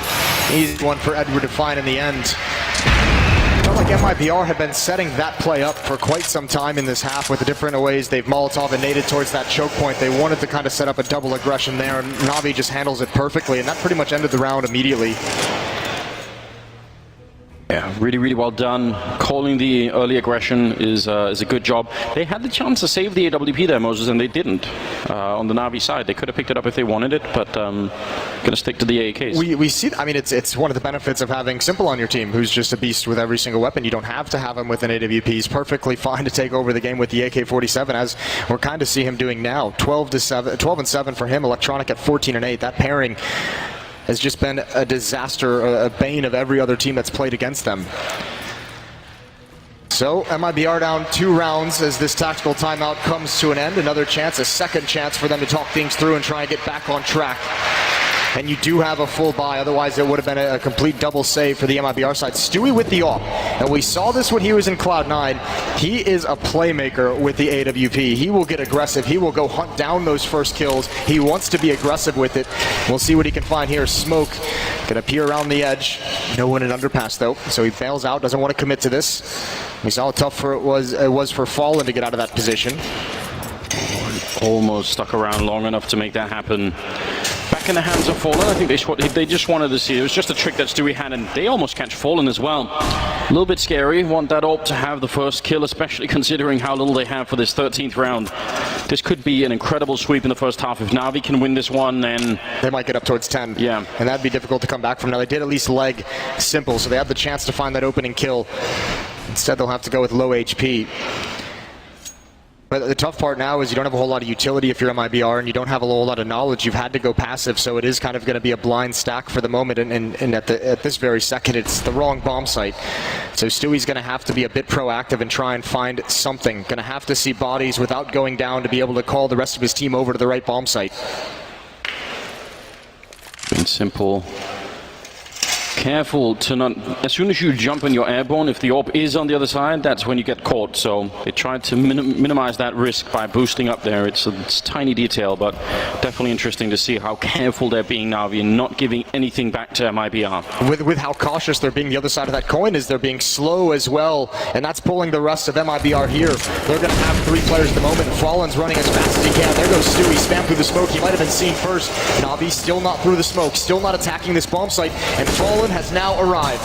Easy one for Edward to find in the end. Felt like MIBR had been setting that play up for quite some time in this half with the different ways they've Molotov and naded towards that choke point. They wanted to kind of set up a double aggression there, and Na'Vi just handles it perfectly, and that pretty much ended the round immediately. Yeah, really, really well done. Calling the early aggression is a good job. They had the chance to save the AWP there, Moses, and they didn't. On the Na'Vi side, they could have picked it up if they wanted it, but going to stick to the AKs. We see, I mean, it's one of the benefits of having Simple on your team, who's just a beast with every single weapon. You don't have to have him with an AWP. He's perfectly fine to take over the game with the AK-47, as we're kind of see him doing now. 12 and 7 for him. Electronic at 14 and 8. That pairing has just been a disaster, a bane of every other team that's played against them. So MIBR down 2 rounds as this tactical timeout comes to an end. Another chance, a second chance for them to talk things through and try and get back on track. And you do have a full buy, otherwise it would have been a complete double save for the MIBR side. Stewie with the AWP, and we saw this when he was in Cloud9. He is a playmaker with the AWP. He will get aggressive. He will go hunt down those first kills. He wants to be aggressive with it. We'll see what he can find here. Smoke gonna peer around the edge. No one in underpass though, so he bails out, doesn't want to commit to this. We saw how tough it was for Fallen to get out of that position. Almost stuck around long enough to make that happen. Back in the hands of Fallen. I think they just wanted to see. It was just a trick that Stewie had, and they almost catch Fallen as well. A little bit scary. Want that AWP to have the first kill, especially considering how little they have for this 13th round. This could be an incredible sweep in the first half. If Na'Vi can win this one, then they might get up towards 10. Yeah. And that'd be difficult to come back from. Now, they did at least leg Simple, so they have the chance to find that opening kill. Instead, they'll have to go with low HP. But the tough part now is you don't have a whole lot of utility if you're MIBR, and you don't have a whole lot of knowledge. You've had to go passive, so it is kind of going to be a blind stack for the moment. And at this very second, it's the wrong bomb site. So Stewie's going to have to be a bit proactive and try and find something. Going to have to see bodies without going down to be able to call the rest of his team over to the right bomb site. Been Simple. Careful to not, as soon as you jump in your airborne, if the AWP is on the other side, that's when you get caught. So they tried to minimize that risk by boosting up there. It's a tiny detail, but definitely interesting to see how careful they're being Na'Vi and not giving anything back to MIBR. With how cautious they're being, the other side of that coin is they're being slow as well, and that's pulling the rest of MIBR here. They're going to have 3 players at the moment. Fallen's running as fast as he can. There goes Stewie, spam through the smoke. He might have been seen first. Na'Vi still not through the smoke, still not attacking this bomb site, and Fallen has now arrived.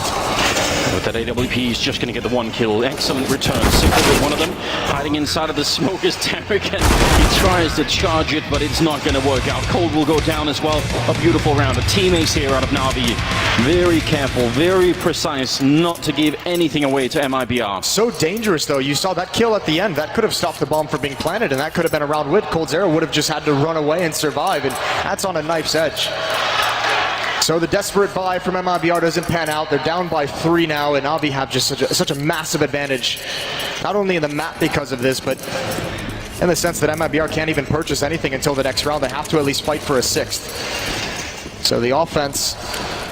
With that AWP, he's just going to get the 1 kill. Excellent return. Simple with one of them. Hiding inside of the smoke is Tarek, and he tries to charge it, but it's not going to work out. Cold will go down as well. A beautiful round. A team ace here out of Na'Vi. Very careful, very precise, not to give anything away to MIBR. So dangerous, though. You saw that kill at the end. That could have stopped the bomb from being planted, and that could have been a round win. Cold's arrow would have just had to run away and survive, and that's on a knife's edge. So the desperate buy from MIBR doesn't pan out. They're down by 3 now, and Na'Vi have just such a massive advantage, not only in the map because of this, but in the sense that MIBR can't even purchase anything until the next round. They have to at least fight for a 6th. So the offense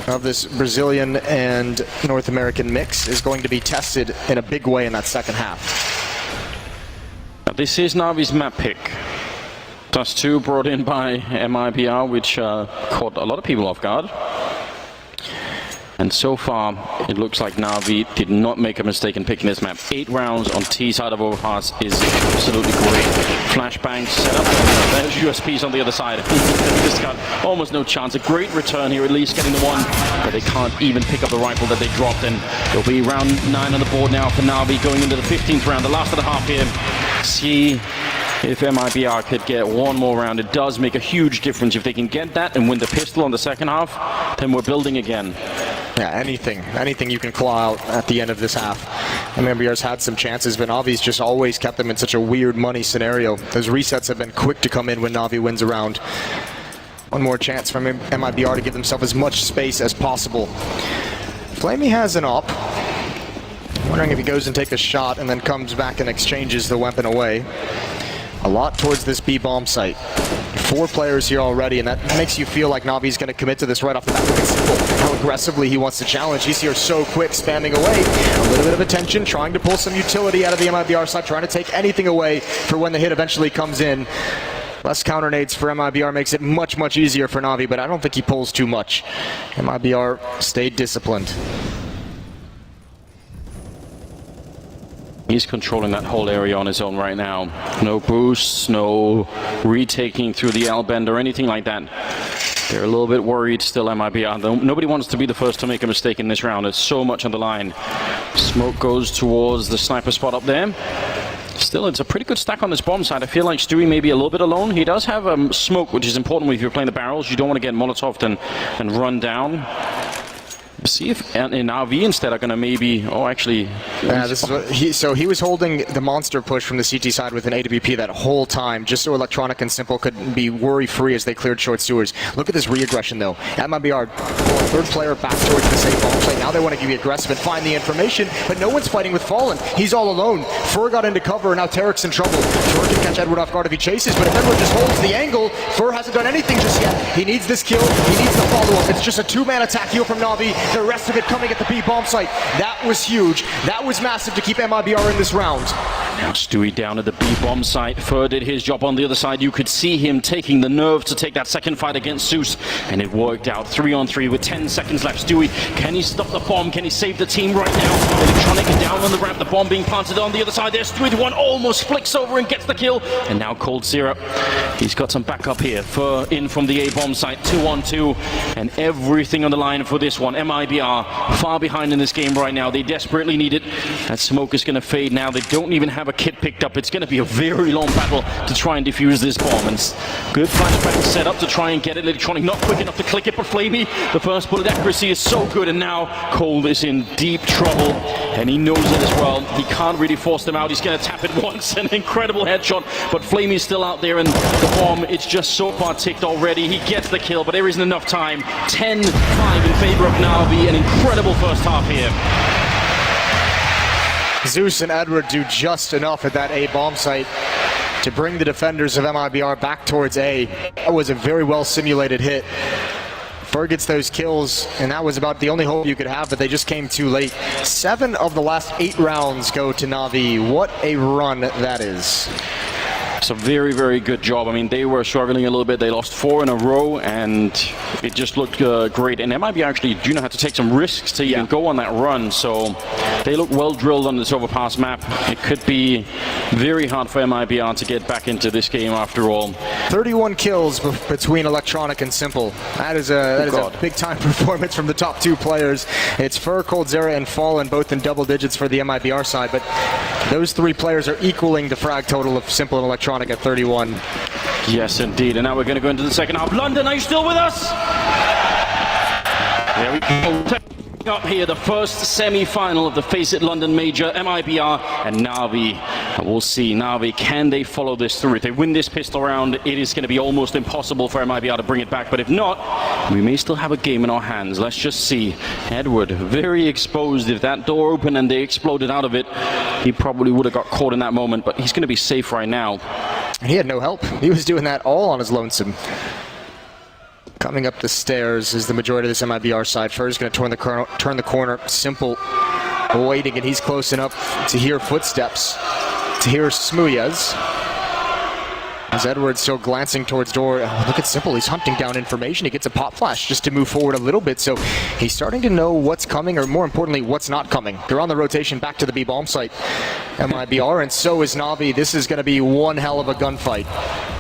of this Brazilian and North American mix is going to be tested in a big way in that second half. Now, this is Na'Vi's map pick. Dust 2 brought in by MIBR, which caught a lot of people off guard. And so far, it looks like Na'Vi did not make a mistake in picking this map. 8 rounds on T side of Overpass is absolutely great. Flashbang set up. There's USPs on the other side. This got almost no chance. A great return here, at least getting the one, but they can't even pick up the rifle that they dropped. And it'll be round 9 on the board now for Na'Vi going into the 15th round, the last of the half here. See if MIBR could get one more round. It does make a huge difference. If they can get that and win the pistol on the second half, then we're building again. Yeah, anything you can claw out at the end of this half. MIBR's had some chances, but Navi's just always kept them in such a weird money scenario. Those resets have been quick to come in when Navi wins a round. One more chance from MIBR to give themselves as much space as possible. Flamey has an op. Wondering if he goes and takes a shot and then comes back and exchanges the weapon away. A lot towards this B bomb site. 4 players here already, and that makes you feel like Navi's going to commit to this right off the bat. Look at Simple, how aggressively he wants to challenge. He's here so quick, spamming away. A little bit of attention, trying to pull some utility out of the MIBR side, trying to take anything away for when the hit eventually comes in. Less counter nades for MIBR makes it much, much easier for Navi, but I don't think he pulls too much. MIBR stayed disciplined. He's controlling that whole area on his own right now. No boosts, no retaking through the L-bend or anything like that. They're a little bit worried still, MIBR. Nobody wants to be the first to make a mistake in this round. There's so much on the line. Smoke goes towards the sniper spot up there. Still, it's a pretty good stack on this bomb side. I feel like Stewie may be a little bit alone. He does have smoke, which is important if you're playing the barrels. You don't want to get Molotoved and run down. See if in RV instead are going to maybe... Oh, actually... Yeah, this is what he was holding the monster push from the CT side with an AWP that whole time, just so Electronic and Simple could be worry-free as they cleared short sewers. Look at this re-aggression, though. MIBR, third player back towards the safe bomb site. Now they want to be aggressive and find the information, but no one's fighting with Fallen. He's all alone. Fur got into cover, and now Tarek's in trouble. Fur can catch Edward off guard if he chases, but if Edward just holds the angle, Fur hasn't done anything just yet. He needs this kill. He needs the follow-up. It's just a 2-man attack heal from Navi. The rest of it coming at the B bomb site. That was huge. That was massive to keep MIBR in this round. Now Stewie down at the B bomb site. Fur did his job on the other side. You could see him taking the nerve to take that second fight against Zeus, and it worked out. 3-on-3 with 10 seconds left. Stewie, can he stop the bomb? Can he save the team right now? Electronic down on the ramp. The bomb being planted on the other side. There's Stewie, the one almost flicks over and gets the kill. And now Cold Zero. He's got some backup here. Fur in from the A bomb site. 2-on-2, and everything on the line for this one. MIBR far behind in this game right now. They desperately need it. That smoke is going to fade now. They don't even have a kit picked up. It's going to be a very long battle to try and defuse this bomb. And good flashbang set up to try and get it. Electronic not quick enough to click it, but Flamey, the first bullet accuracy is so good, and now Cold is in deep trouble, and he knows it as well. He can't really force them out. He's going to tap it once, an incredible headshot, but Flamey's still out there, and the bomb, it's just so far ticked already. He gets the kill, but there isn't enough time. 10-5 in favor of Navi. An incredible first half here. Zeus and Edward do just enough at that A bomb site to bring the defenders of MIBR back towards A. That was a very well simulated hit. Fur gets those kills, and that was about the only hope you could have, but they just came too late. 7 of the last 8 rounds go to Navi. What a run that is. It's a very, very good job. I mean, they were struggling a little bit. They lost 4 in a row, and it just looked great. And MIB actually do know how to take some risks to even go on that run. So they look well drilled on this overpass map. It could be very hard for MIBR to get back into this game after all. 31 kills between Electronic and Simple. That is a big-time performance from the top 2 players. It's Fur, Coldzera, and Fallen, both in double digits for the MIBR side, but those 3 players are equaling the frag total of Simple and Electronic at 31. Yes, indeed. And now we're going to go into the second half. London, are you still with us? There we go. Up here, the first semi-final of the FACEIT London Major, MIBR and Navi. And we'll see, Navi, can they follow this through? If they win this pistol round, it is going to be almost impossible for MIBR to bring it back. But if not, we may still have a game in our hands. Let's just see. Edward, very exposed. If that door opened and they exploded out of it, he probably would have got caught in that moment. But he's going to be safe right now. And he had no help. He was doing that all on his lonesome. Coming up the stairs is the majority of this MIBR side. Fur is going to turn the corner. Simple waiting, and he's close enough to hear footsteps, to hear Smuyas. As Edward's still glancing towards door. Oh, look at Simple, he's hunting down information. He gets a pop flash just to move forward a little bit, so he's starting to know what's coming, or more importantly, what's not coming. They're on the rotation back to the B bomb site, MIBR, and so is Na'Vi. This is going to be one hell of a gunfight.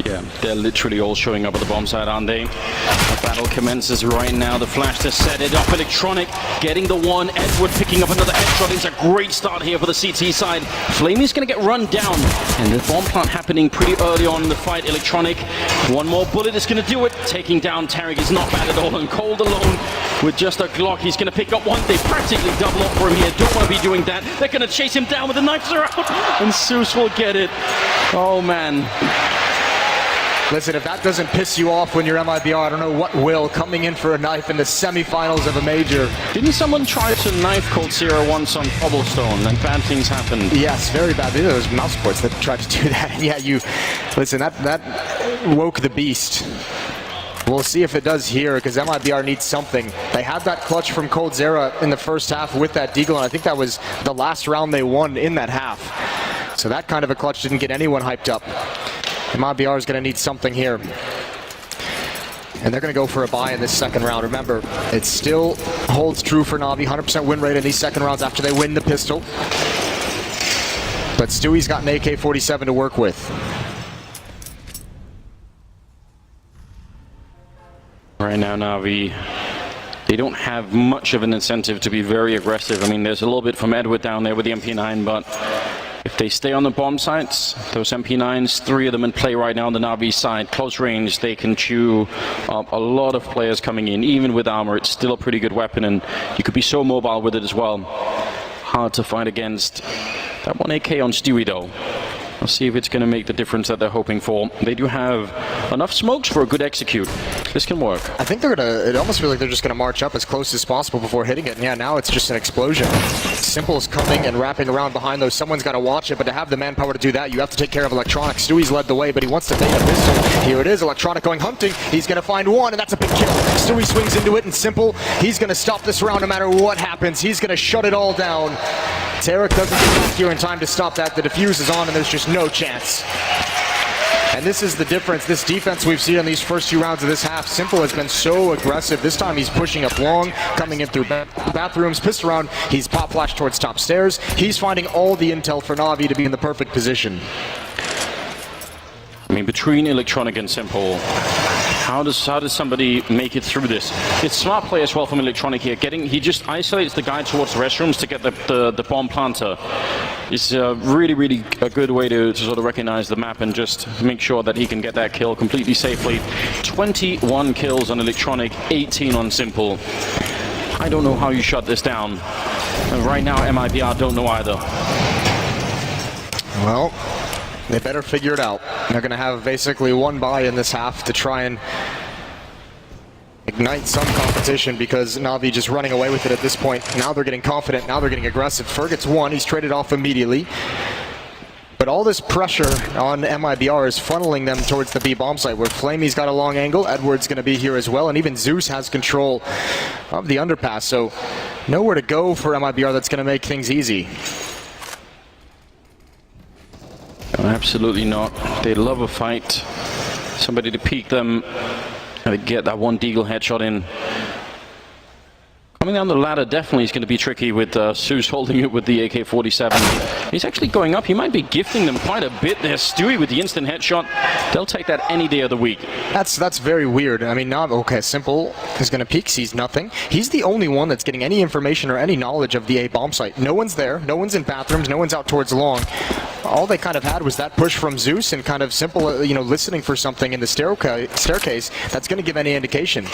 Yeah, they're literally all showing up at the bomb site, aren't they? The battle commences right now. The flash to set it up. Electronic getting the one. Edward picking up another headshot. It's a great start here for the CT side. Flamey's going to get run down, and the bomb plant happening pretty early on in the fight. Electronic, one more bullet is going to do it. Taking down Tarek is not bad at all, and Cold alone with just a Glock. He's going to pick up one. They practically double up for him here. Don't want to be doing that. They're going to chase him down with the knives around, and Zeus will get it. Oh, man. Listen, if that doesn't piss you off when you're MIBR, I don't know what will. Coming in for a knife in the semifinals of a major. Didn't someone try to knife Cold Zero once on Cobblestone, and bad things happened? Yes, very bad. There was mouse sports that tried to do that. Yeah, listen, that woke the beast. We'll see if it does here, because MIBR needs something. They had that clutch from Cold Zera in the first half with that deagle, and I think that was the last round they won in that half. So that kind of a clutch didn't get anyone hyped up. MIBR is going to need something here. And they're going to go for a buy in this second round. Remember, it still holds true for Na'Vi. 100% win rate in these second rounds after they win the pistol. But Stewie's got an AK-47 to work with. Right now, Na'Vi, they don't have much of an incentive to be very aggressive. I mean, there's a little bit from Edward down there with the MP9, but if they stay on the bomb sites, those MP9s, 3 of them in play right now on the Na'Vi side, close range, they can chew up a lot of players coming in. Even with armor, it's still a pretty good weapon, and you could be so mobile with it as well. Hard to fight against. That one AK on Stewie, though. We'll see if it's going to make the difference that they're hoping for. They do have enough smokes for a good execute. This can work. I think they're going to, it almost feels like they're just going to march up as close as possible before hitting it. And yeah, now it's just an explosion. Simple's coming and wrapping around behind those. Someone's got to watch it, but to have the manpower to do that, you have to take care of Electronic. Stewie's led the way, but he wants to take a pistol. Here it is, Electronic going hunting. He's going to find one, and that's a big kill. Stewie swings into it, and Simple, he's going to stop this round no matter what happens. He's going to shut it all down. Tarek doesn't get back here in time to stop that. The defuse is on, and there's just no chance. And this is the difference. This defense we've seen in these first 2 rounds of this half. Simple has been so aggressive. This time he's pushing up long, coming in through bathrooms, pissed around. He's pop flashed towards top stairs. He's finding all the intel for Na'Vi to be in the perfect position. I mean, between Electronic and Simple, how does somebody make it through this? It's smart play as well from Electronic here. He just isolates the guy towards the restrooms to get the bomb planter. It's really a good way to sort of recognize the map and just make sure that he can get that kill completely safely. 21 kills on Electronic, 18 on Simple. I don't know how you shut this down. And right now, MIBR don't know either. Well, they better figure it out. They're going to have basically one buy in this half to try and ignite some competition, because Na'Vi just running away with it at this point. Now they're getting confident. Now they're getting aggressive. Fer gets one. He's traded off immediately. But all this pressure on MIBR is funneling them towards the B bomb site, where Flamey's got a long angle. Edward's going to be here as well, and even Zeus has control of the underpass. So nowhere to go for MIBR that's going to make things easy. Absolutely not. They love a fight. Somebody to peek them and get that one deagle headshot in. Coming down the ladder definitely is going to be tricky with Zeus holding it with the AK-47. He's actually going up. He might be gifting them quite a bit there. Stewie with the instant headshot. They'll take that any day of the week. That's very weird. I mean, okay, Simple is going to peek, sees nothing. He's the only one that's getting any information or any knowledge of the A bomb site. No one's there. No one's in bathrooms. No one's out towards long. All they kind of had was that push from Zeus and kind of Simple, listening for something in the staircase that's going to give any indication.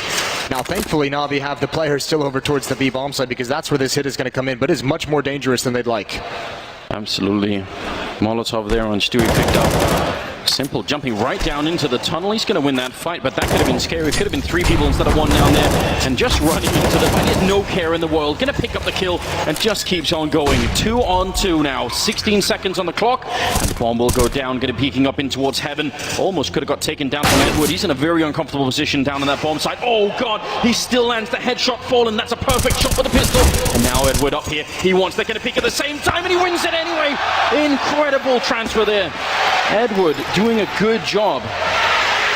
Now, thankfully, Na'Vi have the players still over towards the B bomb site, because that's where this hit is going to come in, but it's much more dangerous than they'd like. Absolutely. Molotov there on Stewie picked up. Simple jumping right down into the tunnel. He's going to win that fight, but that could have been scary. It could have been 3 people instead of 1 down there. And just running into the fight. He has no care in the world. Going to pick up the kill and just keeps on going. 2 on 2 now. 16 seconds on the clock. And the bomb will go down. Going to be peeking up in towards heaven. Almost could have got taken down from Edward. He's in a very uncomfortable position down on that bomb site. Oh, God. He still lands the headshot fallen. That's a perfect shot for the pistol. And now Edward up here. He wants. They're going to peek at the same time, and he wins it anyway. Incredible transfer there. Edward doing a good job.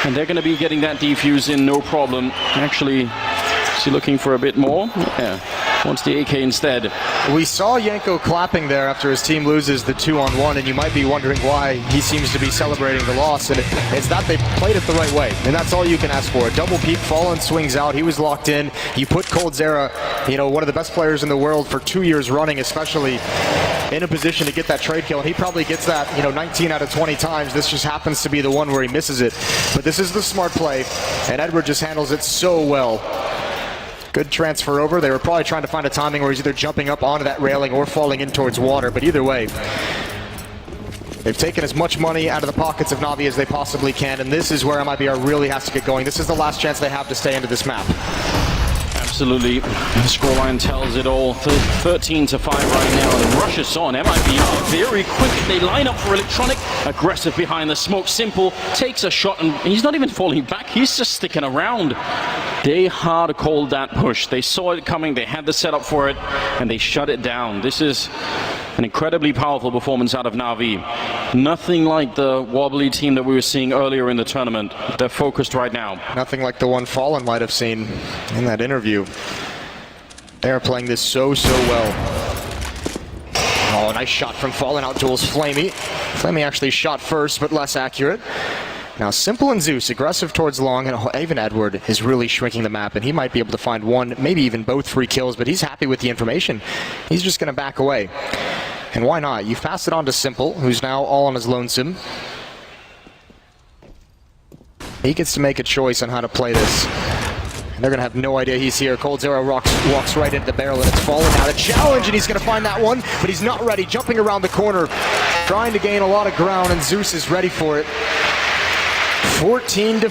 And they're going to be getting that defuse in, no problem. Actually, is he looking for a bit more? Yeah, wants the AK instead. We saw Yanko clapping there after his team loses the 2-on-1, and you might be wondering why he seems to be celebrating the loss. And it's that they played it the right way, and that's all you can ask for. A double peek, Fallen swings out. He was locked in. You put coldzera, you know, one of the best players in the world for 2 years running, especially, in a position to get that trade kill, and he probably gets that, you know, 19 out of 20 times. This just happens to be the one where he misses it. But this is the smart play, and Edward just handles it so well. Good transfer over. They were probably trying to find a timing where he's either jumping up onto that railing or falling in towards water, but either way, they've taken as much money out of the pockets of Navi as they possibly can, and this is where MIBR really has to get going. This is the last chance they have to stay into this map. Absolutely. The scoreline tells it all. 13-5 right now. The rush is on. MIBR very quick. They line up for Electronic. Aggressive behind the smoke. Simple takes a shot, and he's not even falling back. He's just sticking around. They hard called that push. They saw it coming. They had the setup for it, and they shut it down. This is an incredibly powerful performance out of Navi. Nothing like the wobbly team that we were seeing earlier in the tournament. They're focused right now. Nothing like the one Fallen might have seen in that interview. They're playing this so well. Oh, nice shot from Fallen, out duels Flamey. Flamey actually shot first, but less accurate. Now, Simple and Zeus, aggressive towards long, and even Edward is really shrinking the map, and he might be able to find one, maybe even both free kills, but he's happy with the information. He's just going to back away. And why not? You pass it on to Simple, who's now all on his lonesome. He gets to make a choice on how to play this. And they're going to have no idea he's here. coldzera walks right into the barrel, and it's Fallen now. The challenge, and he's going to find that one, but he's not ready. Jumping around the corner, trying to gain a lot of ground, and Zeus is ready for it. 14-5.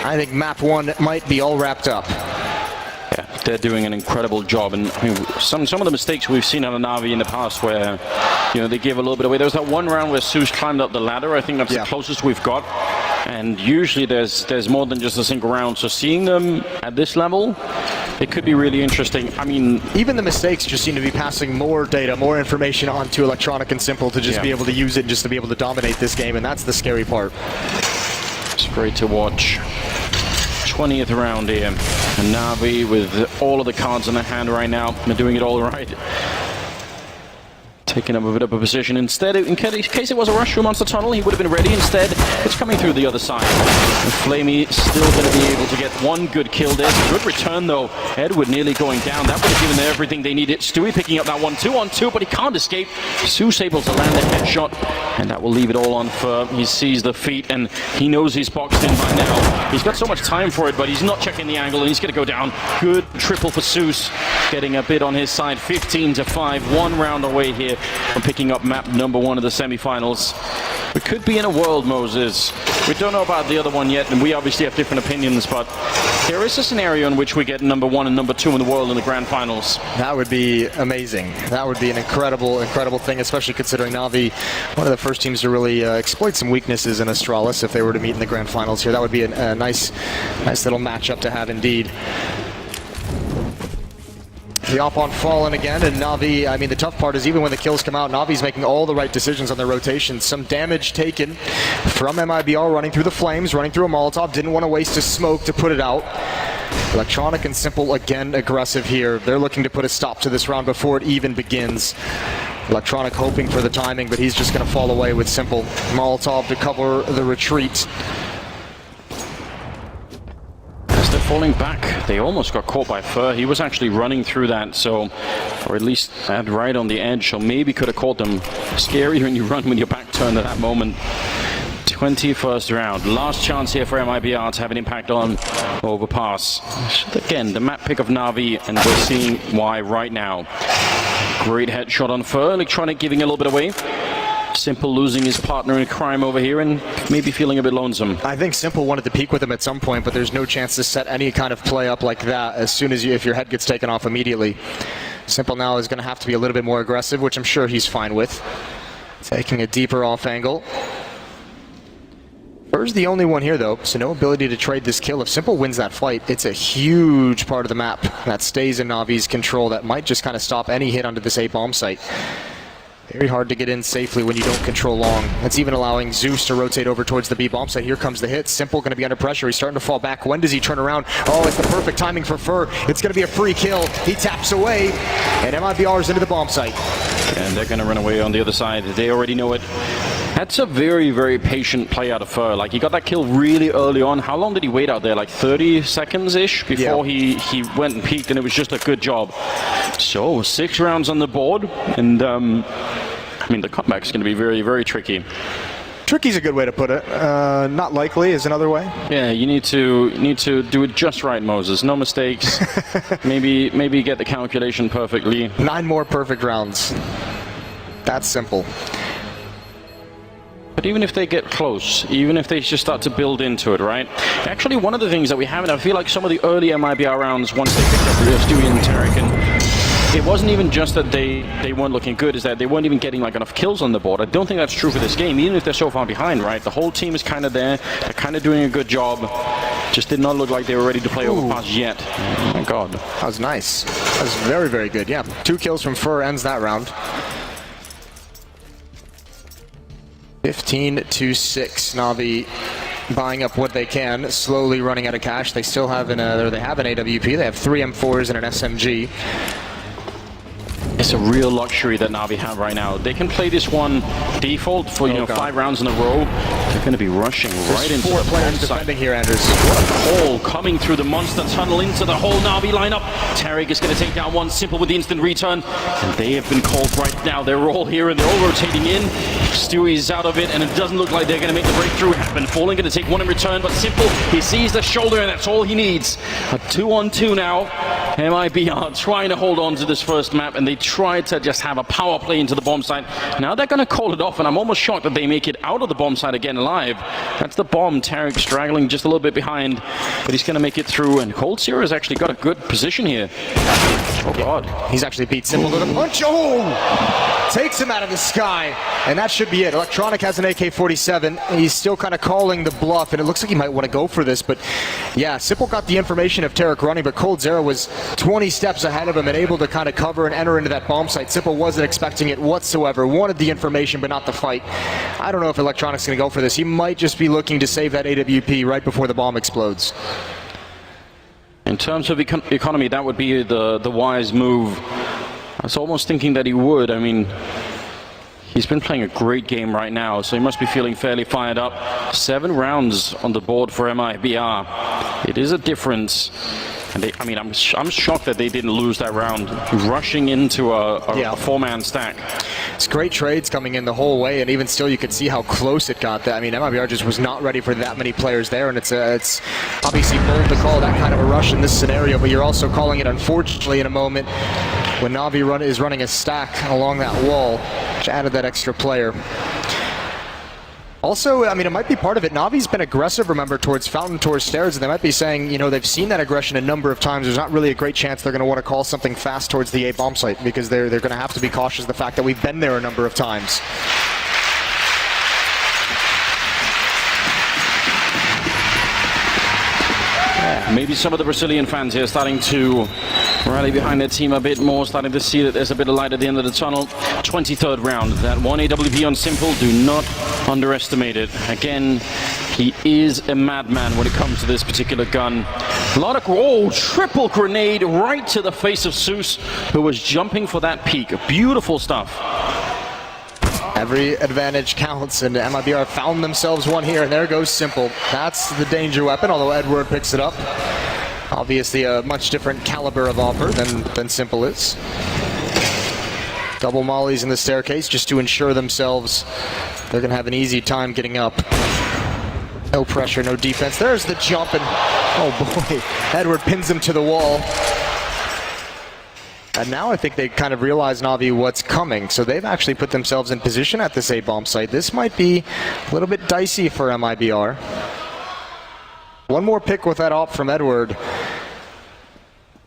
I think map 1 might be all wrapped up. Yeah, they're doing an incredible job, and I mean, some of the mistakes we've seen out of Navi in the past where, you know, they give a little bit away. There was that one round where Zeus climbed up the ladder. I think that's the closest we've got. And usually there's more than just a single round. So seeing them at this level, it could be really interesting. I mean, even the mistakes just seem to be passing more data, more information onto Electronic and Simple to just be able to use it and just to be able to dominate this game, and that's the scary part. It's great to watch. 20th round here, and Navi with all of the cards in their hand right now. They're doing it all right. Taking up a bit of a position. Instead, in case it was a rush through Monster Tunnel, he would have been ready. Instead, it's coming through the other side. And Flamey still going to be able to get one good kill there. Good return, though. Edward nearly going down. That would have given them everything they needed. Stewie picking up that one 2-on-2, but he can't escape. Zeus able to land a headshot, and that will leave it all on firm. He sees the feet, and he knows he's boxed in by now. He's got so much time for it, but he's not checking the angle, and he's going to go down. Good triple for Zeus, getting a bit on his side. 15-5, 1 round away here from picking up map number 1 of the semifinals. We could be in a world, Moses. We don't know about the other one yet, and we obviously have different opinions, but there is a scenario in which we get number 1 and number 2 in the world in the grand finals. That would be amazing. That would be an incredible thing, especially considering Navi, one of the first teams to really exploit some weaknesses in Astralis if they were to meet in the grand finals here. That would be a nice little matchup to have indeed. The op on Fallen again, and Navi, I mean, the tough part is even when the kills come out, Navi's making all the right decisions on their rotations. Some damage taken from MIBR running through the flames, running through a Molotov, didn't want to waste a smoke to put it out. Electronic and Simple again aggressive here. They're looking to put a stop to this round before it even begins. Electronic hoping for the timing, but he's just going to fall away with Simple. Molotov to cover the retreat. They're falling back. They almost got caught by Fur. He was actually running through that, so, or at least right on the edge, so maybe could have caught them. Scary when you run with your back turned at that moment. 21st round. Last chance here for MIBR to have an impact on Overpass. Again, the map pick of Navi, and we're seeing why right now. Great headshot on Fur. Electronic giving a little bit away. Simple losing his partner in crime over here and maybe feeling a bit lonesome. I think Simple wanted to peek with him at some point, but there's no chance to set any kind of play up like that as soon as if your head gets taken off immediately. Simple now is going to have to be a little bit more aggressive, which I'm sure he's fine with. Taking a deeper off angle. Fur's the only one here though, so no ability to trade this kill. If Simple wins that fight, it's a huge part of the map that stays in Navi's control that might just kind of stop any hit onto this A bomb site. Very hard to get in safely when you don't control long. That's even allowing Zeus to rotate over towards the B bomb site. Here comes the hit. Simple going to be under pressure. He's starting to fall back. When does he turn around? Oh, it's the perfect timing for Fur. It's going to be a free kill. He taps away, and MIBR is into the bomb site. And they're going to run away on the other side. They already know it. That's a very, very patient play out of Fur. Like, he got that kill really early on. How long did he wait out there? Like 30 seconds-ish before he went and peeked, and it was just a good job. So, 6 rounds on the board, and I mean, the comeback's going to be very, very tricky. Tricky's a good way to put it. Not likely is another way. Yeah, you need to do it just right, Moses. No mistakes. maybe get the calculation perfectly. 9 more perfect rounds. That's simple. But even if they get close, even if they just start to build into it, right? Actually, one of the things that we haven't, I feel like some of the early MIBR rounds, once they picked up Stewie and Tarek, and it wasn't even just that they weren't looking good, is that they weren't even getting like enough kills on the board. I don't think that's true for this game, even if they're so far behind, right? The whole team is kind of there. They're kind of doing a good job. Just did not look like they were ready to play Overpass yet. Oh my god. That was nice. That was very, very good. Yeah, 2 kills from Fur ends that round. 15-6. Na'Vi buying up what they can, slowly running out of cash. They still have an AWP. They have 3 M4s and an SMG. It's a real luxury that Na'Vi have right now. They can play this one default for 5 rounds in a row. They're going to be rushing right into 4 the players defending here, Anders. What a hole coming through the monster tunnel into the whole Na'Vi lineup. Tarek is going to take down one, Simple with the instant return. And they have been called right now. They're all here and they're all rotating in. Stewie's out of it, and it doesn't look like they're going to make the breakthrough happen. Falling going to take one in return, but Simple, he sees the shoulder, and that's all he needs. A 2-on-2 now. MIBR trying to hold on to this first map, and they tried to just have a power play into the bomb site. Now they're going to call it off, and I'm almost shocked that they make it out of the bomb site again alive. That's the bomb. Tarek straggling just a little bit behind, but he's going to make it through, and Cold Zero has actually got a good position here. Oh god. He's actually beat Simple to the punch. Oh! Takes him out of the sky, and that should be it. Electronic has an AK-47. He's still kind of calling the bluff, and it looks like he might want to go for this, but yeah, Simple got the information of Tarek running, but Cold Zero was 20 steps ahead of him and able to kind of cover and enter into that bomb site. Simple wasn't expecting it whatsoever, wanted the information but not the fight. I don't know if Electronic's going to go for this. He might just be looking to save that AWP right before the bomb explodes. In terms of economy, that would be the wise move. I was almost thinking that he would. I mean, he's been playing a great game right now, so he must be feeling fairly fired up. 7 rounds on the board for MIBR. It is a difference. And I'm shocked that they didn't lose that round, rushing into a 4-man stack. It's great trades coming in the whole way, and even still you could see how close it got. I mean, MIBR just was not ready for that many players there, and it's obviously bold to call that kind of a rush in this scenario, but you're also calling it, unfortunately, in a moment when Na'Vi is running a stack along that wall, which added that extra player. Also, I mean, it might be part of it. Navi's been aggressive, remember, towards Fountain, towards Stairs, and they might be saying, you know, they've seen that aggression a number of times. There's not really a great chance they're going to want to call something fast towards the A bomb site, because they're going to have to be cautious of the fact that we've been there a number of times. Maybe some of the Brazilian fans here starting to rally behind their team a bit more, starting to see that there's a bit of light at the end of the tunnel. 23rd round, that 1 AWP on Simple, do not underestimate it. Again, he is a madman when it comes to this particular gun. A lot of, triple grenade right to the face of Zeus, who was jumping for that peak. Beautiful stuff. Every advantage counts, and MIBR found themselves one here, and there goes Simple. That's the danger weapon, although Edward picks it up. Obviously a much different caliber of offer than Simple is. Double mollies in the staircase just to ensure themselves they're going to have an easy time getting up. No pressure, no defense. There's the jump, and oh boy, Edward pins him to the wall. And now I think they kind of realize, Na'Vi, what's coming. So they've actually put themselves in position at this A-bomb site. This might be a little bit dicey for MIBR. One more pick with that op from Edward.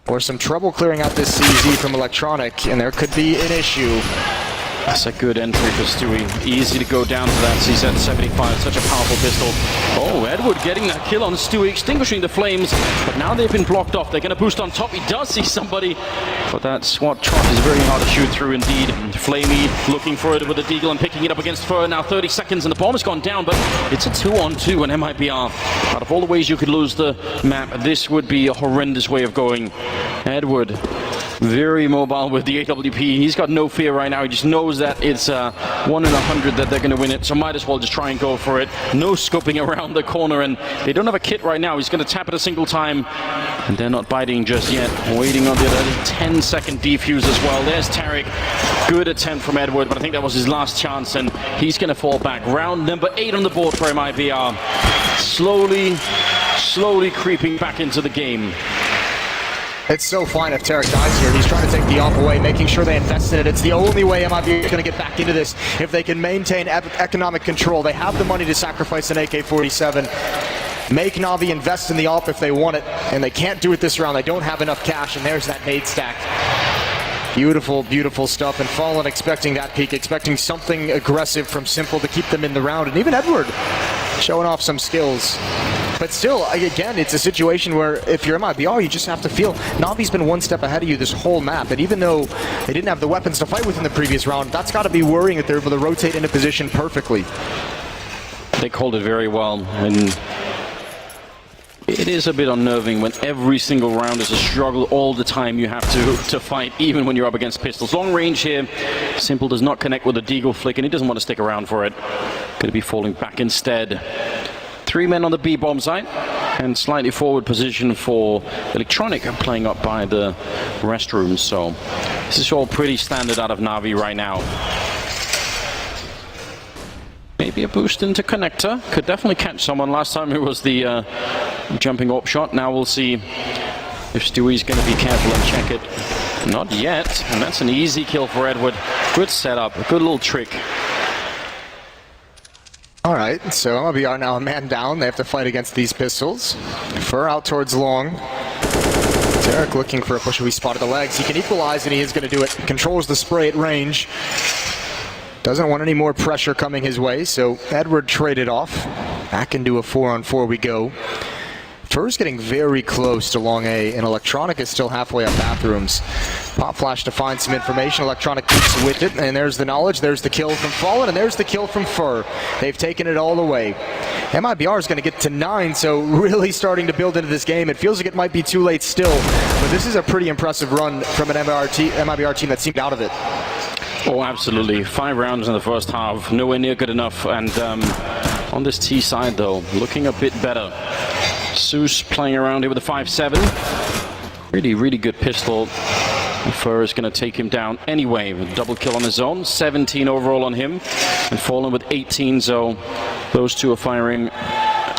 Or some trouble clearing out this CZ from Electronic, and there could be an issue. That's a good entry for Stewie. Easy to go down to that CZ-75, such a powerful pistol. Oh, Edward getting that kill on Stewie, extinguishing the flames, but now they've been blocked off. They're going to boost on top. He does see somebody. But that what truck is very hard to shoot through indeed. And Flamey looking for it with the Deagle and picking it up against Fur. Now 30 seconds and the bomb has gone down, but it's a 2-on-2 and MIBR. Out of all the ways you could lose the map, this would be a horrendous way of going. Edward, very mobile with the AWP. He's got no fear right now. He just knows that it's 1 in 100 that they're going to win it, so might as well just try and go for it. No scoping around the corner, and they don't have a kit right now. He's going to tap it a single time, and they're not biting just yet. Waiting on the other 10-second defuse as well. There's Tarek. Good attempt from Edward, but I think that was his last chance, and he's going to fall back. Round number 8 on the board for MIBR. Slowly creeping back into the game. It's so fine if Tarek dies here. He's trying to take the off away, making sure they invest in it. It's the only way MIBR is going to get back into this. If they can maintain economic control, they have the money to sacrifice an AK-47. Make Na'Vi invest in the op if they want it, and they can't do it this round. They don't have enough cash, and there's that nade stack. Beautiful, beautiful stuff. And Fallen expecting that peak, expecting something aggressive from Simple to keep them in the round. And even Edward showing off some skills. But still, again, it's a situation where if you're MIBR, you just have to feel Na'Vi's been one step ahead of you this whole map. And even though they didn't have the weapons to fight with in the previous round, that's got to be worrying that they're able to rotate into position perfectly. They called it very well. And it is a bit unnerving when every single round is a struggle all the time. You have to fight, even when you're up against pistols. Long range here. Simple does not connect with the Deagle flick, and he doesn't want to stick around for it. Going to be falling back instead. 3 men on the B bomb site, and slightly forward position for Electronic playing up by the restrooms. So this is all pretty standard out of Na'Vi right now. Maybe a boost into connector. Could definitely catch someone. Last time it was the jumping op shot. Now we'll see if Stewie's going to be careful and check it. Not yet. And that's an easy kill for Edward. Good setup. A good little trick. All right, so MIBR now a man down. They have to fight against these pistols. Fur out towards long. Tarek looking for a push. We spotted the legs. He can equalize, and he is going to do it. Controls the spray at range. Doesn't want any more pressure coming his way, so Edward traded off. Back into a 4-on-4 we go. Fur's getting very close to long A, and Electronic is still halfway up bathrooms. Pop flash to find some information. Electronic keeps with it, and there's the knowledge. There's the kill from Fallen, and there's the kill from Fur. They've taken it all away. MIBR is going to get to 9, so really starting to build into this game. It feels like it might be too late still, but this is a pretty impressive run from an MIBR team that seemed out of it. Oh, absolutely. 5 rounds in the first half. Nowhere near good enough. And on this T side, though, looking a bit better. Zeus playing around here with a 5-7. Really good pistol. Fur is going to take him down anyway with a double kill on his own. 17 overall on him. And Fallen with 18, so those two are firing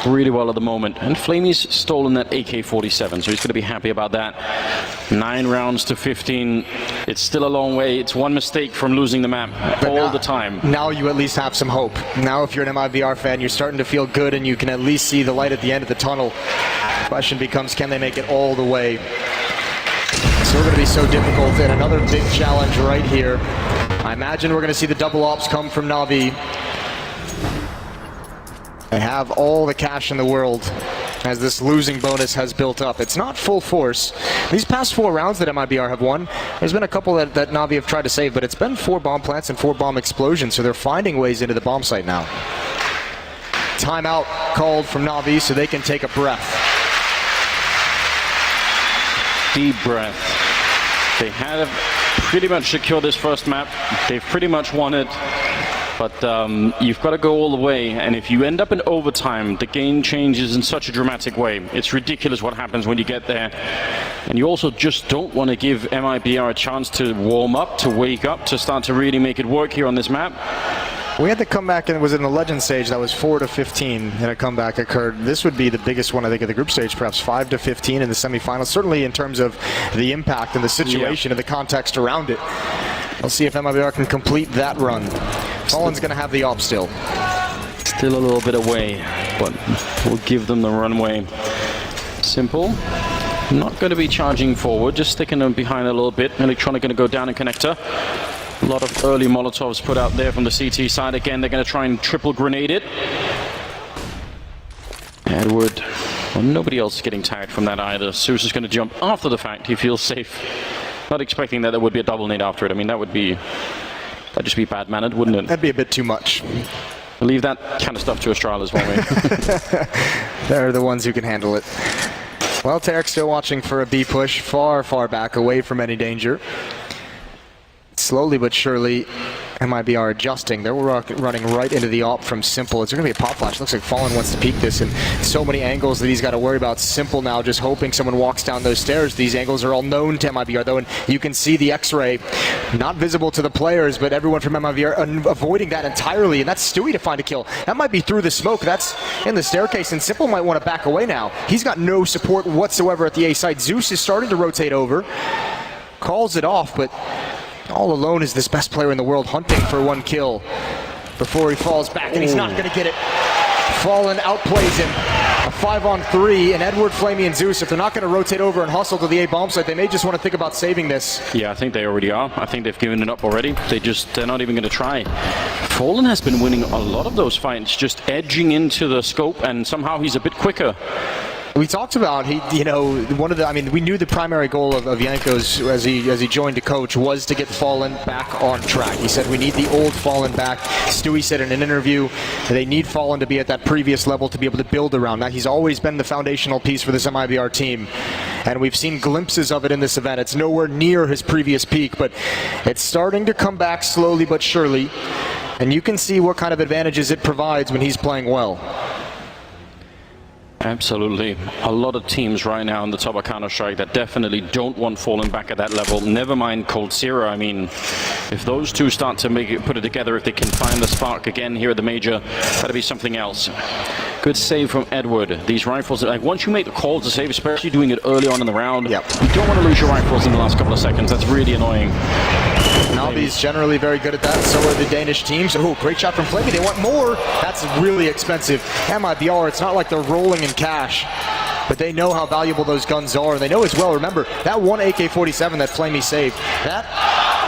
really well at the moment. And Flamey's stolen that AK-47, so he's going to be happy about that. 9 rounds to 15. It's still a long way. It's one mistake from losing the map all the time. Now you at least have some hope. Now if you're an MIBR fan, you're starting to feel good, and you can at least see the light at the end of the tunnel. The question becomes, can they make it all the way? Still going to be so difficult, and another big challenge right here. I imagine we're going to see the double ops come from Na'Vi. They have all the cash in the world as this losing bonus has built up. It's not full force. These past 4 rounds that MIBR have won, there's been a couple that Na'Vi have tried to save, but it's been 4 bomb plants and 4 bomb explosions, so they're finding ways into the bomb site now. Timeout called from Na'Vi so they can take a breath. Deep breath. They have pretty much secured this first map. They've pretty much won it. But you've got to go all the way, and if you end up in overtime, the game changes in such a dramatic way. It's ridiculous what happens when you get there. And you also just don't want to give MIBR a chance to warm up, to wake up, to start to really make it work here on this map. We had the comeback, and it was in the Legend stage that was 4-15, and a comeback occurred. This would be the biggest one, I think, of the group stage, perhaps 5-15 in the semifinals, certainly in terms of the impact and the situation and the context around it. We'll see if MIBR can complete that run. Fallen's going to have the op still. Still a little bit away, but we'll give them the runway. Simple. Not going to be charging forward, just sticking them behind a little bit. Electronic going to go down in connector. A lot of early Molotovs put out there from the CT side. Again, they're going to try and triple grenade it. Edward, well, nobody else is getting tagged from that either. Zeus is going to jump after the fact. He feels safe. Not expecting that there would be a double nade after it. I mean, that'd just be bad-mannered, wouldn't it? That'd be a bit too much. We'll leave that kind of stuff to Astralis, won't we? They're the ones who can handle it. Well, Tarek still watching for a B push, far, far back, away from any danger. Slowly but surely, MIBR adjusting. They're running right into the op from Simple. It's going to be a pop flash. Looks like Fallen wants to peek this, and so many angles that he's got to worry about. Simple now just hoping someone walks down those stairs. These angles are all known to MIBR, though, and you can see the X-ray not visible to the players, but everyone from MIBR avoiding that entirely, and that's Stewie to find a kill. That might be through the smoke. That's in the staircase, and Simple might want to back away now. He's got no support whatsoever at the A side. Zeus is starting to rotate over. Calls it off, but all alone is this best player in the world hunting for one kill before he falls back, and he's not going to get it. Fallen outplays him. A 5-on-3, and Edward, Flamey, and Zeus, if they're not going to rotate over and hustle to the A bomb site, they may just want to think about saving this. Yeah, I think they already are. I think they've given it up already. They're not even going to try. Fallen has been winning a lot of those fights, just edging into the scope, and somehow he's a bit quicker. We talked about we knew the primary goal of Jankos as he joined to coach was to get Fallen back on track. He said we need the old Fallen back. Stewie said in an interview they need Fallen to be at that previous level to be able to build around that. He's always been the foundational piece for this MIBR team, and we've seen glimpses of it in this event. It's nowhere near his previous peak, but it's starting to come back slowly but surely, and you can see what kind of advantages it provides when he's playing well. Absolutely. A lot of teams right now in the top of Counter-Strike that definitely don't want Fallen back at that level. Never mind Cold Zero. I mean, if those two start to put it together, if they can find the spark again here at the major, that'll be something else. Good save from Edward. These rifles, like once you make the call to save, especially doing it early on in the round, you don't want to lose your rifles in the last couple of seconds. That's really annoying. Navi's generally very good at that, so are the Danish teams. Oh, great shot from Flamey. They want more. That's really expensive. MIBR, it's not like they're rolling in cash, but they know how valuable those guns are, and they know as well, remember, that one AK-47 that Flamey saved, that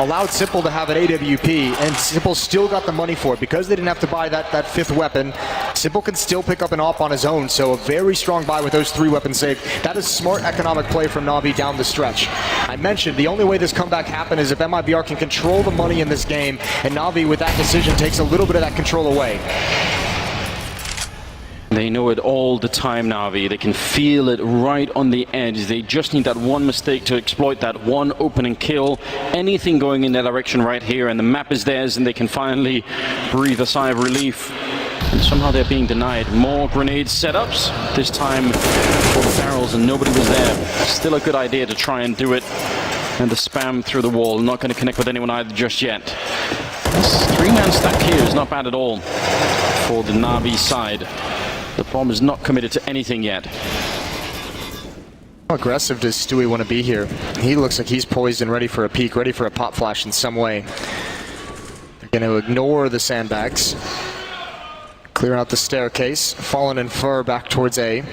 allowed Simple to have an AWP, and Simple still got the money for it. Because they didn't have to buy that fifth weapon, Simple can still pick up an op on his own, so a very strong buy with those 3 weapons saved. That is smart economic play from Navi down the stretch. I mentioned the only way this comeback happened is if MIBR can control the money in this game, and Navi with that decision takes a little bit of that control away. They know it all the time, Navi. They can feel it right on the edge. They just need that one mistake to exploit that one opening kill. Anything going in their direction right here, and the map is theirs, and they can finally breathe a sigh of relief. And somehow they're being denied. More grenade setups, this time for the barrels, and nobody was there. Still a good idea to try and do it. And the spam through the wall, not going to connect with anyone either just yet. This 3-man stack here is not bad at all for the Navi side. The bomb is not committed to anything yet. How aggressive does Stewie want to be here? He looks like he's poised and ready for a peek, ready for a pop flash in some way. They're going to ignore the sandbags. Clear out the staircase. Fallen and Fur back towards A.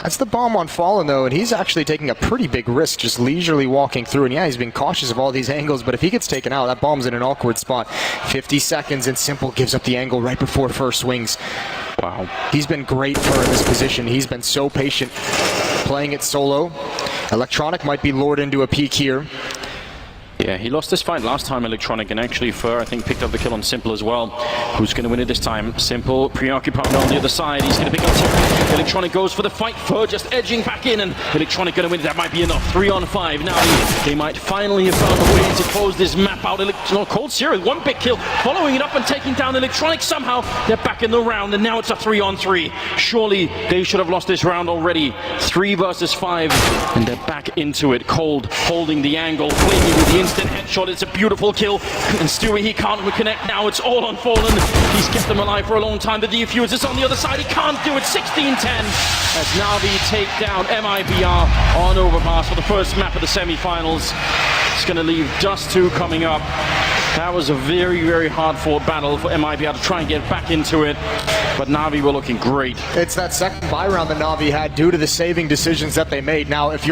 That's the bomb on Fallen, though, and he's actually taking a pretty big risk, just leisurely walking through. And yeah, he's being cautious of all these angles, but if he gets taken out, that bomb's in an awkward spot. 50 seconds, and Simple gives up the angle right before Fur swings. Wow. He's been great for in this position. He's been so patient playing it solo. Electronic might be lured into a peek here. Yeah, he lost this fight last time, Electronic, and actually Fur, I think, picked up the kill on Simple as well. Who's going to win it this time? Simple, preoccupied on the other side. He's going to pick up Tarek. Electronic goes for the fight. Fur just edging back in, and Electronic going to win it. That might be enough. 3-on-5. Now they might finally have found a way to close this map out. Cold Zero, one big kill, following it up and taking down Electronic. Somehow they're back in the round, and now it's a 3-on-3. Surely they should have lost this round already. 3 versus 5, and they're back into it. Cold holding the angle, Flamey with the instant headshot. It's a beautiful kill, and Stewie, he can't reconnect now. It's all on Fallen. He's kept them alive for a long time. The defuse is on the other side. He can't do it. 16-10 as Navi take down MIBR on overpass for the first map of the semifinals. It's going to leave Dust 2 coming up. That was a very, very hard-fought battle for MIBR to try and get back into it, but Navi were looking great. It's that second buy round that Navi had due to the saving decisions that they made. Now, if you're